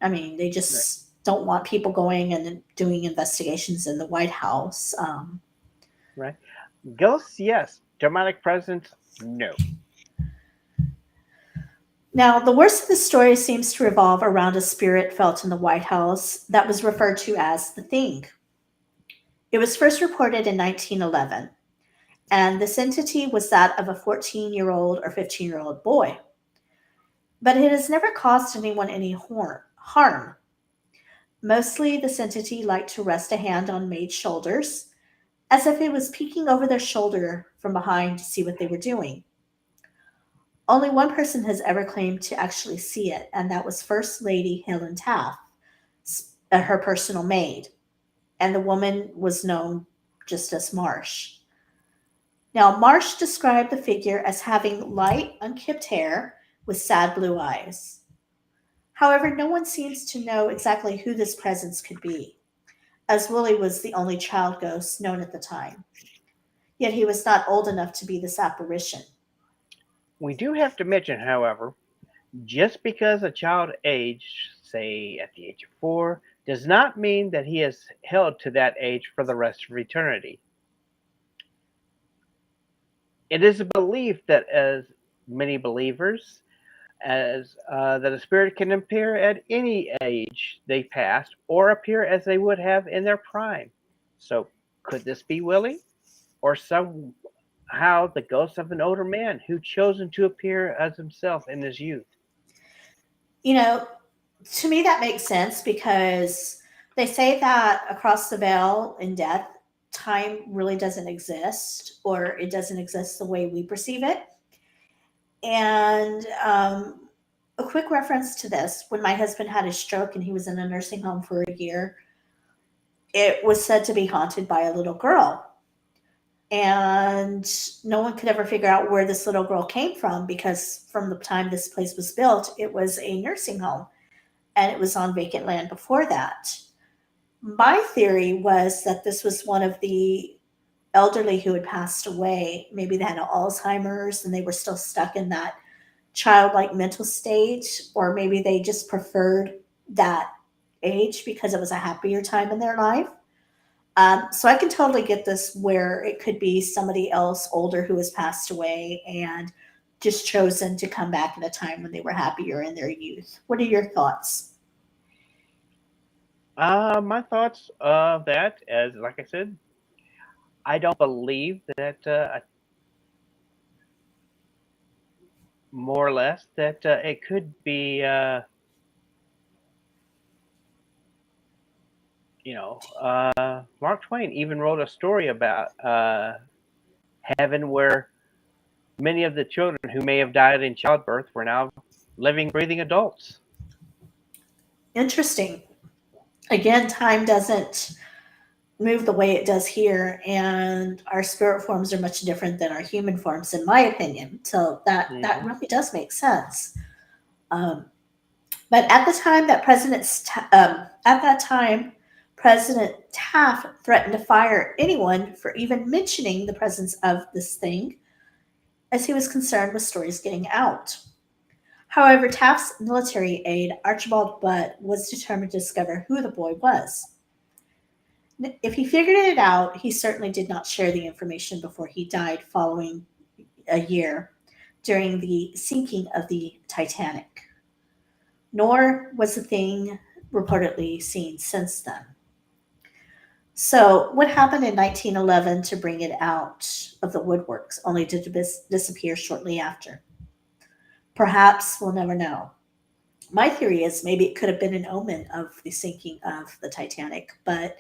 I mean, they just don't want people going and doing investigations in the White House. Right? Ghosts, yes. Demonic presence, no. Now, the worst of the story seems to revolve around a spirit felt in the White House that was referred to as the Thing. It was first reported in 1911, and this entity was that of a 14-year-old or 15-year-old boy. But it has never caused anyone any harm. Mostly, this entity liked to rest a hand on maids' shoulders, as if it was peeking over their shoulder from behind to see what they were doing. Only one person has ever claimed to actually see it, and that was First Lady Helen Taft, her personal maid, and the woman was known just as Marsh. Now, Marsh described the figure as having light, unkempt hair with sad blue eyes. However, no one seems to know exactly who this presence could be, as Willie was the only child ghost known at the time. Yet he was not old enough to be this apparition. We do have to mention, however, just because a child aged, say at the age of 4, does not mean that he is held to that age for the rest of eternity. It is a belief that, as many believers, as that a spirit can appear at any age they passed, or appear as they would have in their prime. So, could this be Willie, or somehow the ghost of an older man who chosen to appear as himself in his youth? You know, to me, that makes sense because they say that across the veil in death, time really doesn't exist, or it doesn't exist the way we perceive it. And a quick reference to this: when my husband had his stroke and he was in a nursing home for a year, it was said to be haunted by a little girl. And no one could ever figure out where this little girl came from because from the time this place was built, it was a nursing home and it was on vacant land before that. My theory was that this was one of the elderly who had passed away. Maybe they had Alzheimer's and they were still stuck in that childlike mental state, or maybe they just preferred that age because it was a happier time in their life. So I can totally get this where it could be somebody else older who has passed away and just chosen to come back at a time when they were happier in their youth. What are your thoughts? My thoughts of that, as like I said, I don't believe that more or less that it could be, Mark Twain even wrote a story about heaven where many of the children who may have died in childbirth were now living, breathing adults. Interesting. Again, time doesn't move the way it does here, and our spirit forms are much different than our human forms, in my opinion. So that really does make sense. Um, but at the time that at that time, President Taft threatened to fire anyone for even mentioning the presence of this thing, as he was concerned with stories getting out. However, Taft's military aide, Archibald Butt, was determined to discover who the boy was. If he figured it out, he certainly did not share the information before he died following a year during the sinking of the Titanic. Nor was the thing reportedly seen since then. So, what happened in 1911 to bring it out of the woodworks, only to disappear shortly after? Perhaps we'll never know. My theory is maybe it could have been an omen of the sinking of the Titanic, but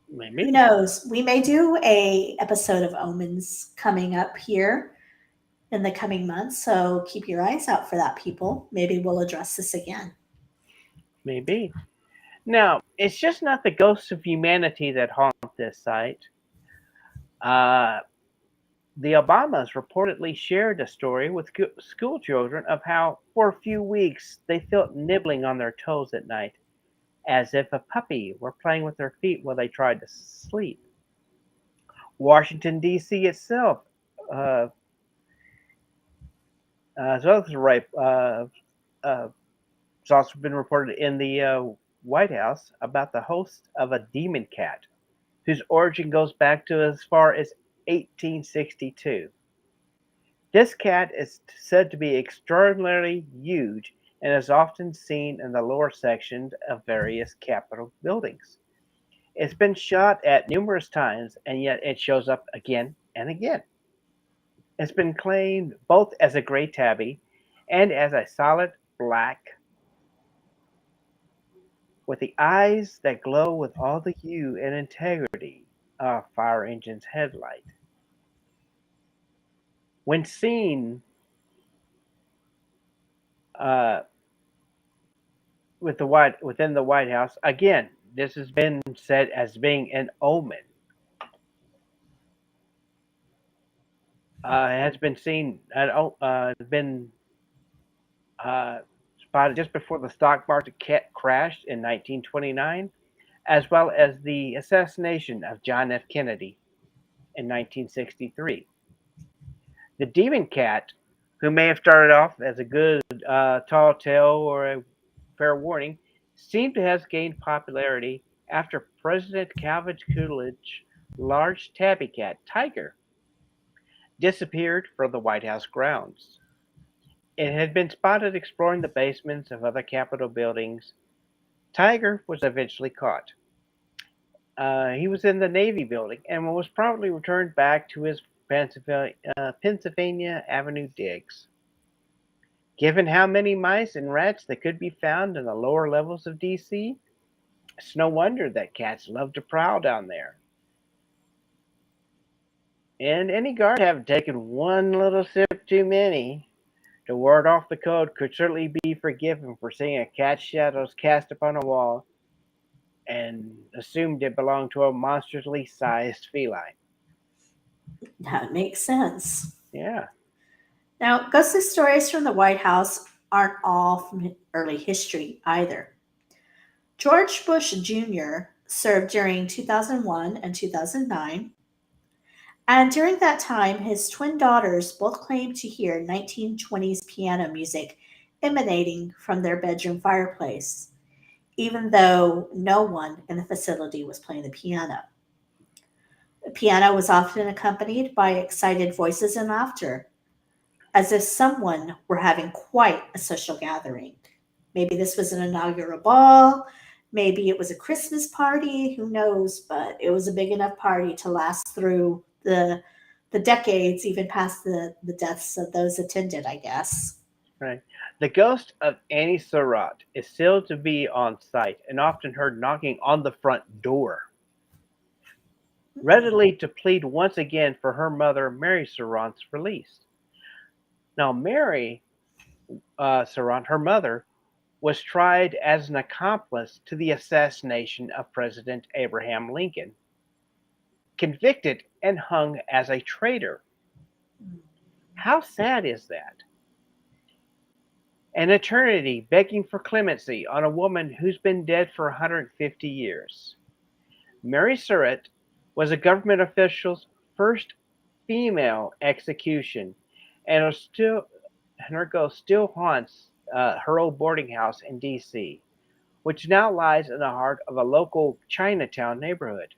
Maybe. who knows? We may do a episode of omens coming up here in the coming months, so keep your eyes out for that, people. Maybe we'll address this again. Maybe. Now, it's just not the ghosts of humanity that haunt this site. The Obamas reportedly shared a story with school children of how, for a few weeks, they felt nibbling on their toes at night, as if a puppy were playing with their feet while they tried to sleep. Washington, D.C. itself, uh, as well as it's also been reported in the White House about the host of a demon cat, whose origin goes back to as far as 1862. This cat is said to be extraordinarily huge and is often seen in the lower sections of various Capitol buildings. It's been shot at numerous times, and yet it shows up again and again. It's been claimed both as a gray tabby and as a solid black with the eyes that glow with all the hue and integrity of a fire engine's headlight. When seen uh, within the White House, again, this has been said as being an omen. It has been seen, been uh, spotted just before the stock market crashed in 1929, as well as the assassination of John F. Kennedy in 1963. The demon cat, who may have started off as a good tall tale or a fair warning, seemed to have gained popularity after President Calvin Coolidge's large tabby cat, Tiger, disappeared from the White House grounds. It had been spotted exploring the basements of other Capitol buildings. Tiger was eventually caught. He was in the Navy building and was probably returned back to his Pennsylvania Avenue digs. Given how many mice and rats that could be found in the lower levels of DC, it's no wonder that cats love to prowl down there. And any guard having taken one little sip too many to ward off the cold could certainly be forgiven for seeing a cat's shadows cast upon a wall and assumed it belonged to a monstrously sized feline. That makes sense. Yeah. Now, ghostly stories from the White House aren't all from early history either. George Bush Jr. served during 2001 and 2009, and during that time, his twin daughters both claimed to hear 1920s piano music emanating from their bedroom fireplace, even though no one in the facility was playing the piano. The piano was often accompanied by excited voices and laughter, as if someone were having quite a social gathering. Maybe this was an inaugural ball, maybe it was a Christmas party, who knows, but it was a big enough party to last through the decades, even past the deaths of those attended, I guess. Right. The ghost of Annie Surratt is still to be on site and often heard knocking on the front door, readily to plead once again for her mother, Mary Surratt's release. Now, Mary Surratt, her mother, was tried as an accomplice to the assassination of President Abraham Lincoln, convicted and hung as a traitor. How sad is that? An eternity begging for clemency on a woman who's been dead for 150 years. Mary Surratt was a government official's first female execution, and her ghost still haunts her old boarding house in D.C., which now lies in the heart of a local Chinatown neighborhood.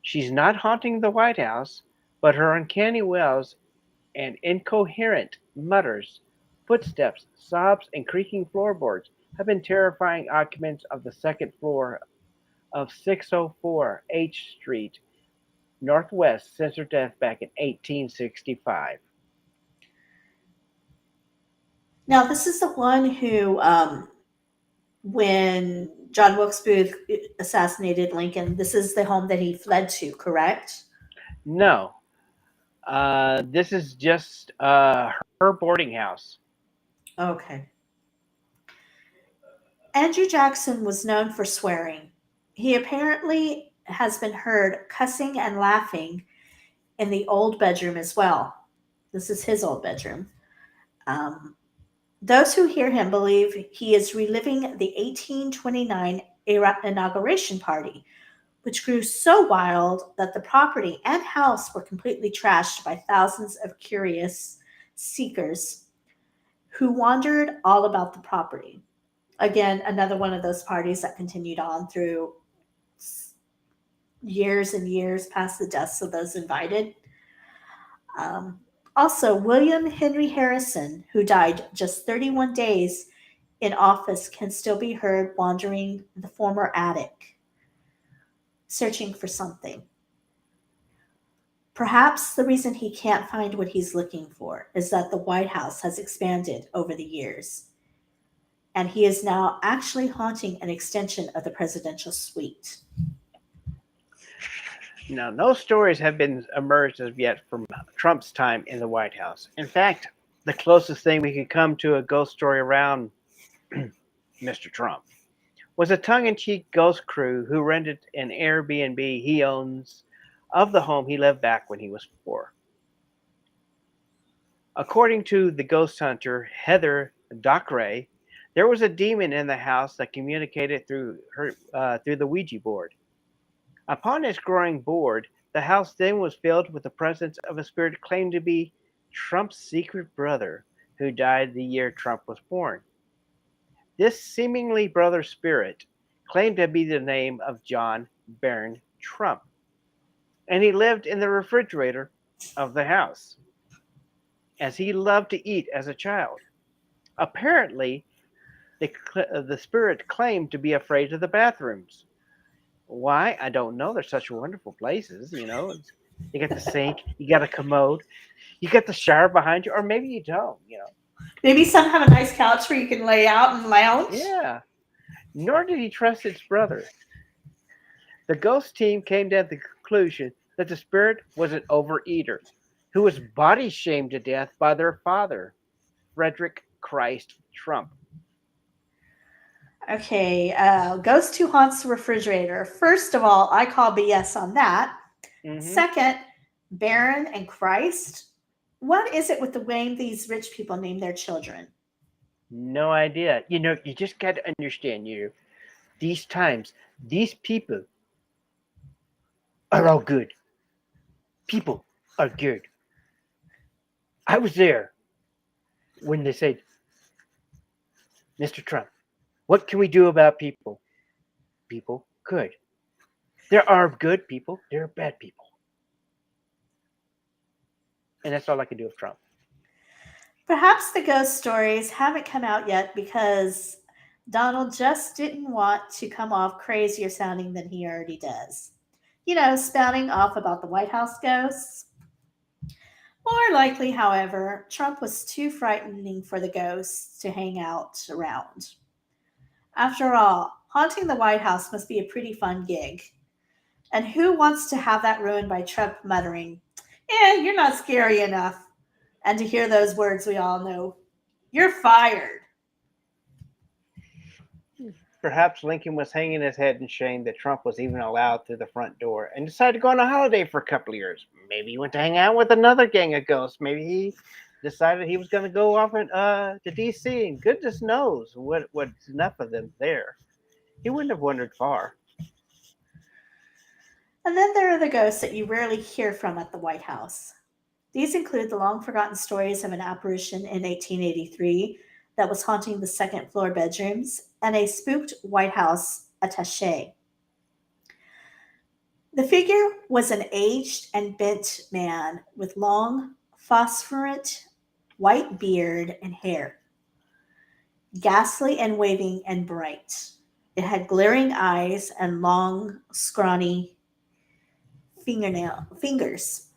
She's not haunting the White House, but her uncanny wails and incoherent mutters, footsteps, sobs, and creaking floorboards have been terrifying occupants of the second floor of 604 H Street Northwest since her death back in 1865. Now, this is the one who, when John Wilkes Booth assassinated Lincoln, this is the home that he fled to, correct? No, this is just her boarding house. Okay. Andrew Jackson was known for swearing. He apparently has been heard cussing and laughing in the old bedroom as well. This is his old bedroom. Um, those who hear him believe he is reliving the 1829 inauguration party, which grew so wild that the property and house were completely trashed by thousands of curious seekers who wandered all about the property. Again, another one of those parties that continued on through years and years past the deaths of those invited. Um, Also, William Henry Harrison, who died just 31 days in office, can still be heard wandering the former attic, searching for something. Perhaps the reason he can't find what he's looking for is that the White House has expanded over the years, and he is now actually haunting an extension of the presidential suite. Now, no stories have been emerged as yet from Trump's time in the White House. In fact, the closest thing we could come to a ghost story around Mr. Trump was a tongue-in-cheek ghost crew who rented an Airbnb he owns of the home he lived back when he was 4. According to the ghost hunter Heather Dockeray, there was a demon in the house that communicated through the Ouija board. Upon its growing bored, the house then was filled with the presence of a spirit claimed to be Trump's secret brother, who died the year Trump was born. This seemingly brother spirit claimed to be the name of John Barron Trump, and he lived in the refrigerator of the house, as he loved to eat as a child. Apparently, the spirit claimed to be afraid of the bathrooms. Why? I don't know. They're such wonderful places, you know. You got the sink, you got a commode, you got the shower behind you, or maybe you don't, you know. Maybe some have a nice couch where you can lay out and lounge. Yeah. Nor did he trust his brother. The ghost team came to the conclusion that the spirit was an overeater who was body shamed to death by their father, Frederick Christ Trump. Okay, ghost who haunts the refrigerator. First of all, I call BS on that. Mm-hmm. Second, Baron and Christ. What is it with the way these rich people name their children? No idea. You know, you just got to understand, these times, these people are all good. People are good. I was there when they said, Mr. Trump, what can we do about people? People good. There are good people, there are bad people. And that's all I can do with Trump. Perhaps the ghost stories haven't come out yet because Donald just didn't want to come off crazier sounding than he already does. You know, spouting off about the White House ghosts. More likely, however, Trump was too frightening for the ghosts to hang out around. After all, haunting the White House must be a pretty fun gig. And who wants to have that ruined by Trump muttering, you're not scary enough? And to hear those words we all know, you're fired. Perhaps Lincoln was hanging his head in shame that Trump was even allowed through the front door and decided to go on a holiday for a couple of years. Maybe he went to hang out with another gang of ghosts. Maybe he decided he was going to go off to D.C. and goodness knows what's enough of them there. He wouldn't have wandered far. And then there are the ghosts that you rarely hear from at the White House. These include the long forgotten stories of an apparition in 1883 that was haunting the second floor bedrooms and a spooked White House attaché. The figure was an aged and bent man with long, phosphorescent white beard and hair, ghastly and waving and bright. It had glaring eyes and long, scrawny fingers.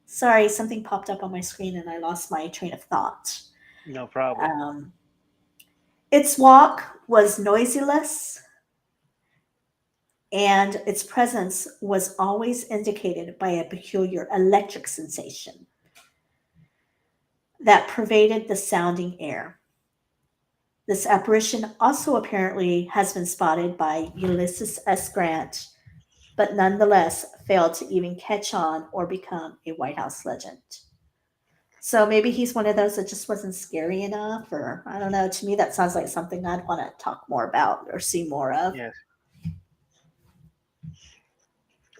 Sorry, something popped up on my screen and I lost my train of thought. No problem. Its walk was noiseless, and its presence was always indicated by a peculiar electric sensation that pervaded the sounding air. This apparition also apparently has been spotted by Ulysses S. Grant, but nonetheless failed to even catch on or become a White House legend. So maybe he's one of those that just wasn't scary enough, or I don't know. To me, that sounds like something I'd want to talk more about or see more of. Yes.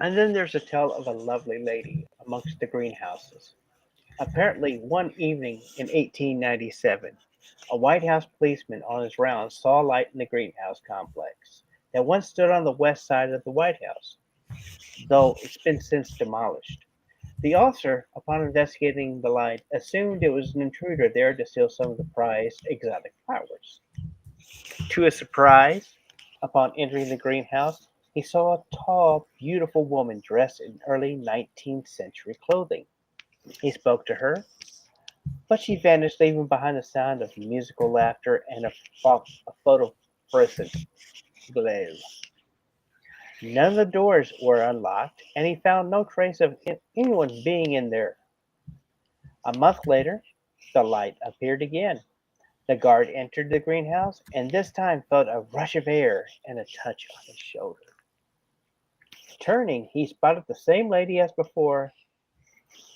And then there's a tale of a lovely lady amongst the greenhouses. Apparently, one evening in 1897, a White House policeman on his rounds saw a light in the greenhouse complex that once stood on the west side of the White House, though it's been since demolished. The officer, upon investigating the light, assumed it was an intruder there to steal some of the prized exotic flowers. To his surprise, upon entering the greenhouse, he saw a tall, beautiful woman dressed in early 19th century clothing. He spoke to her, but she vanished, leaving behind the sound of musical laughter and a phosphorescent blaze. None of the doors were unlocked, and he found no trace of anyone being in there. A month later, the light appeared again. The guard entered the greenhouse, and this time felt a rush of air and a touch on his shoulder. Turning, he spotted the same lady as before.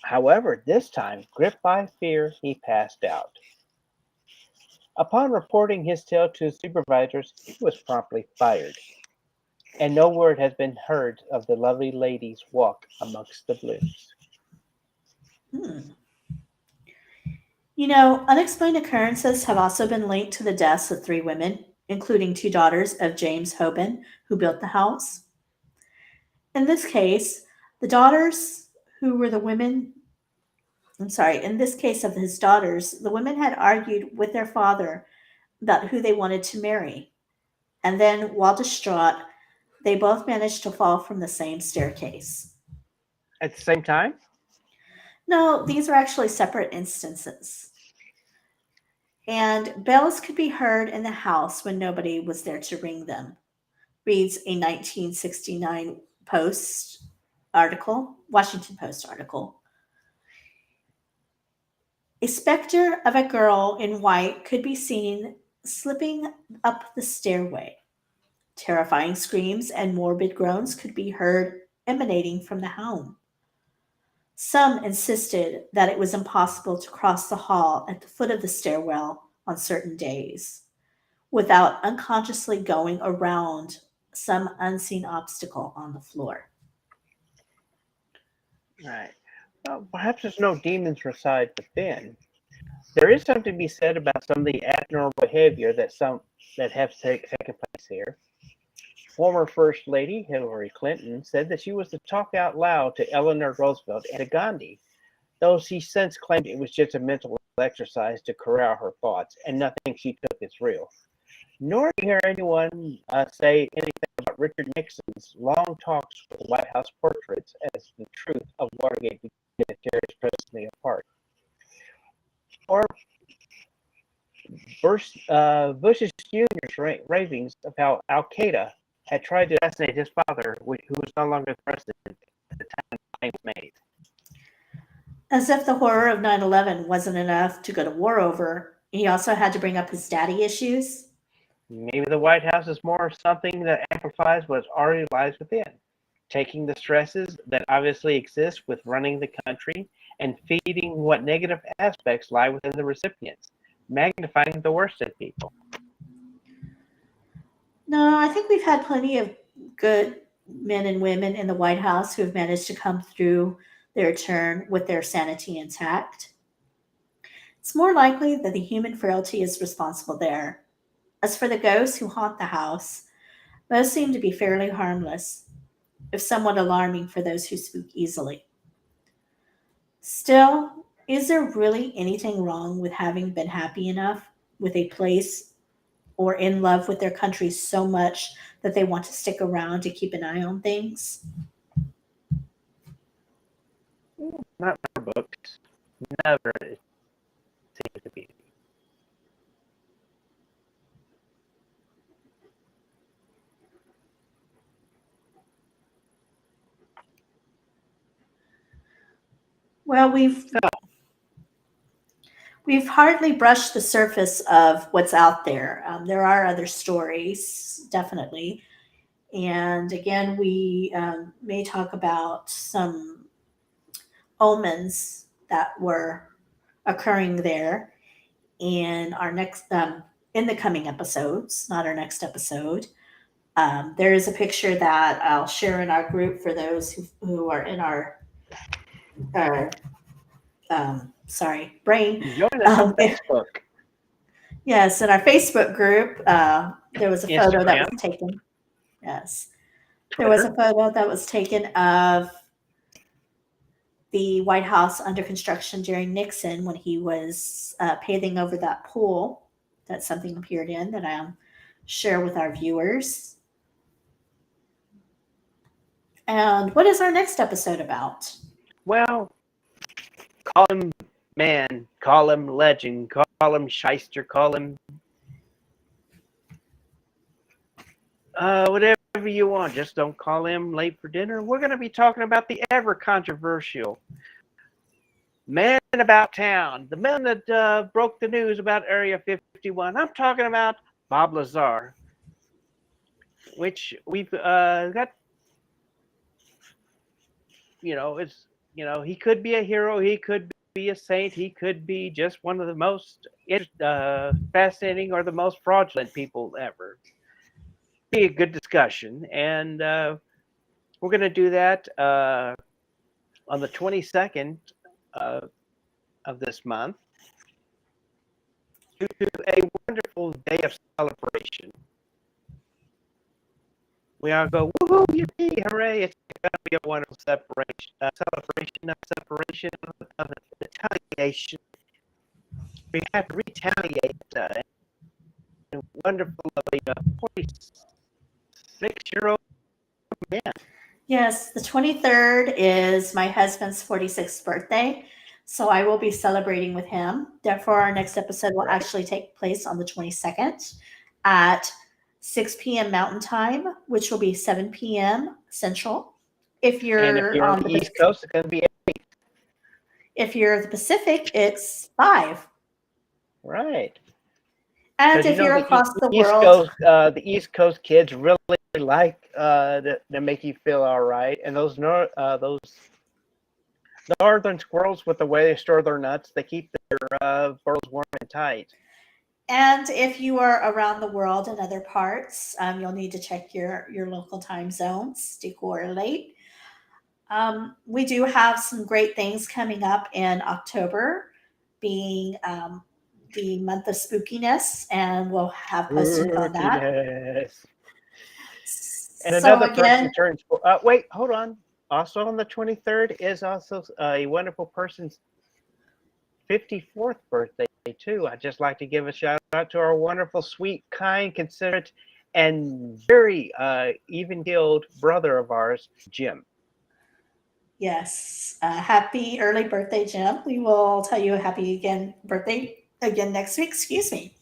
However, this time, gripped by fear, he passed out. Upon reporting his tale to his supervisors, he was promptly fired, and no word has been heard of the lovely lady's walk amongst the blues. Hmm. You know, unexplained occurrences have also been linked to the deaths of three women, including two daughters of James Hoban, who built the house. In this case, the daughters who were the women, in this case of his daughters, the women had argued with their father about who they wanted to marry. And then, while distraught, they both managed to fall from the same staircase. At the same time, No, these are actually separate instances. And bells could be heard in the house when nobody was there to ring them, reads a 1969 Post article, Washington Post article. A specter of a girl in white could be seen slipping up the stairway. Terrifying screams and morbid groans could be heard emanating from the home. Some insisted that it was impossible to cross the hall at the foot of the stairwell on certain days without unconsciously going around some unseen obstacle on the floor. right? Well, perhaps there's no demons reside within. There is something to be said about some of the abnormal behavior that have taken place here. Former First Lady Hillary Clinton said that she was to talk out loud to Eleanor Roosevelt and to Gandhi, though she since claimed it was just a mental exercise to corral her thoughts and nothing she took as real. Nor do you hear anyone say anything about Richard Nixon's long talks with White House portraits as the truth of Watergate began to tear us presently apart. Or Bush Jr.'s ravings of how Al Qaeda had tried to assassinate his father, who was no longer the president at the time the claim was made. As if the horror of 9/11 wasn't enough to go to war over, he also had to bring up his daddy issues. Maybe the White House is more something that amplifies what already lies within, taking the stresses that obviously exist with running the country and feeding what negative aspects lie within the recipients, magnifying the worst in people. No, I think we've had plenty of good men and women in the White House who have managed to come through their turn with their sanity intact. It's more likely that the human frailty is responsible there. As for the ghosts who haunt the house, most seem to be fairly harmless, if somewhat alarming for those who spook easily. Still, is there really anything wrong with having been happy enough with a place or in love with their country so much that they want to stick around to keep an eye on things? Not in our books. Never it seems to be. Well, So, we've hardly brushed the surface of what's out there. There are other stories, definitely. And again, we may talk about some omens that were occurring there in our next, in the coming episodes, not our next episode. There is a picture that I'll share in our group for those who are in our brain. join us on Facebook, Yes, in our Facebook group, there was a photo that Instagram, was taken. Yes, there was a Twitter. photo that was taken of the White House under construction during Nixon when he was paving over that pool that something appeared in that I'll share with our viewers. And what is our next episode about? Well, call him man, call him legend, call him shyster, call him whatever you want. Just don't call him late for dinner. We're going to be talking about the ever controversial man about town, the man that broke the news about Area 51. I'm talking about Bob Lazar, which we've got. It's he could be a hero, he could be a saint, he could be just one of the most fascinating or the most fraudulent people ever. Be a good discussion, and we're going to do that on the 22nd of this month, due to a wonderful day of celebration. We all go, woohoo, yippee, hooray! It's going to be a wonderful celebration of retaliation. We have to retaliate. Wonderful, 46-year-old man. Yes, the 23rd is my husband's 46th birthday. So I will be celebrating with him. Therefore, our next episode will actually take place on the 22nd at 6 p.m. Mountain Time, which will be 7 p.m. Central. If you're on the East Coast, it's going to be 8. If you're the Pacific, it's 5. Right. And if you're across the East world, Coast, the East Coast kids really like to make you feel all right, and those northern squirrels, with the way they store their nuts, they keep their burrows warm and tight. And if you are around the world in other parts, you'll need to check your local time zones to correlate. We do have some great things coming up in October, being the month of spookiness, and we'll have posted on that. And another person turns. Wait, hold on. Also on the 23rd is also a wonderful person's 54th birthday too. I'd just like to give a shout out to our wonderful, sweet, kind, considerate, and very even-keeled brother of ours, Jim. Yes. Happy early birthday, Jim. We will tell you a happy birthday again next week. Excuse me.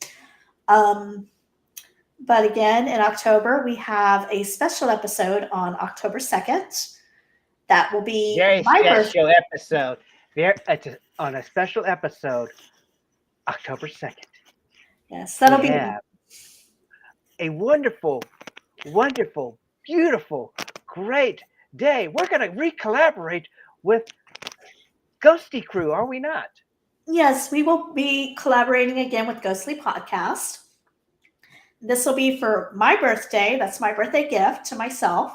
But again, in October, we have a special episode on October 2nd. That will be my special episode. On a special episode, October 2nd. Yes, that'll be a wonderful, wonderful, beautiful, great day. We're going to re-collaborate with Ghosty Crew, are we not? Yes, we will be collaborating again with Ghostly Podcast. This will be for my birthday. That's my birthday gift to myself.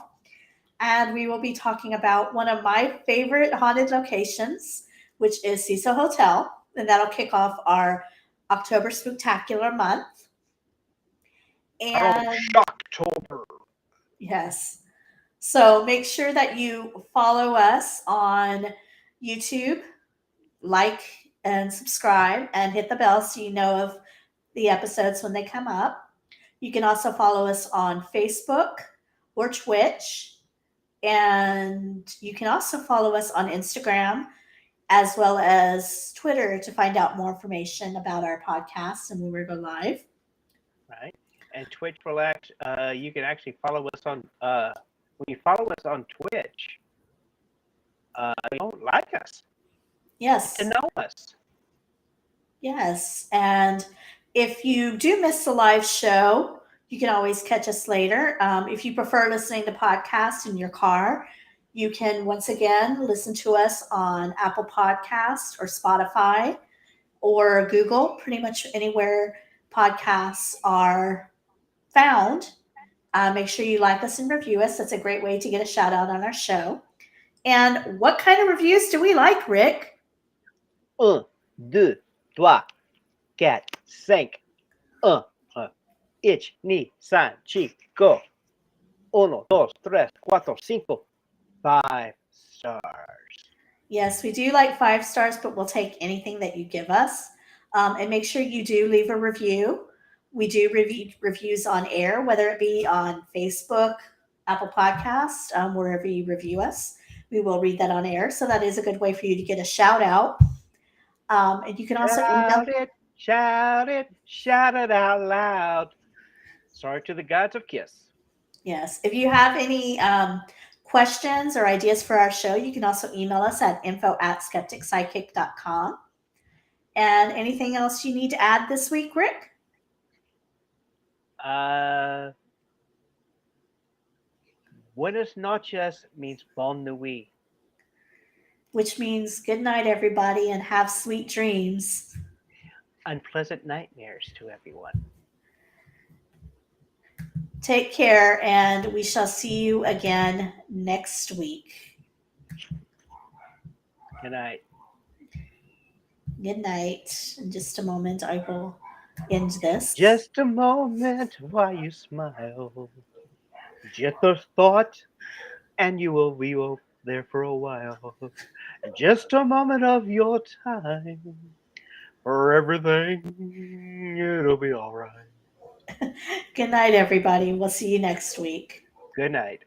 And we will be talking about one of my favorite haunted locations, which is Cecil Hotel. And that'll kick off our October Spooktacular month. And Shocktober. Yes. So make sure that you follow us on YouTube, like and subscribe, and hit the bell so you know of the episodes when they come up. You can also follow us on Facebook or Twitch. And you can also follow us on Instagram as well as Twitter to find out more information about our podcast and when we go live. Right. And Twitch will you can actually follow us on when you follow us on Twitch, you don't like us. Yes. To know us. Yes. And if you do miss the live show, you can always catch us later. If you prefer listening to podcasts in your car, you can once again listen to us on Apple Podcasts or Spotify or Google, pretty much anywhere podcasts are found. Make sure you like us and review us. That's a great way to get a shout out on our show. And what kind of reviews do we like, Rick? 1, 2, 3, 4, 5, 1, 2, 3, 4, 1, 2, 3, 4, 5. 5 stars. Yes, we do like 5 stars, but we'll take anything that you give us. And make sure you do leave a review. We do reviews on air, whether it be on Facebook, Apple Podcast, wherever you review us. We will read that on air. So that is a good way for you to get a shout out. And you can also email. Shout it out loud. Sorry to the gods of Kiss. Yes. If you have any questions or ideas for our show, you can also email us at info@skepticpsychic.com. And anything else you need to add this week, Rick? Buenas noches means bon nuit. Which means good night, everybody, and have sweet dreams. Unpleasant nightmares to everyone. Take care, and we shall see you again next week. Good night. Good night. In just a moment, I will end this. Just a moment while you smile. Just a thought, and you will be there for a while. Just a moment of your time. For everything, it'll be all right. Good night, everybody. We'll see you next week. Good night.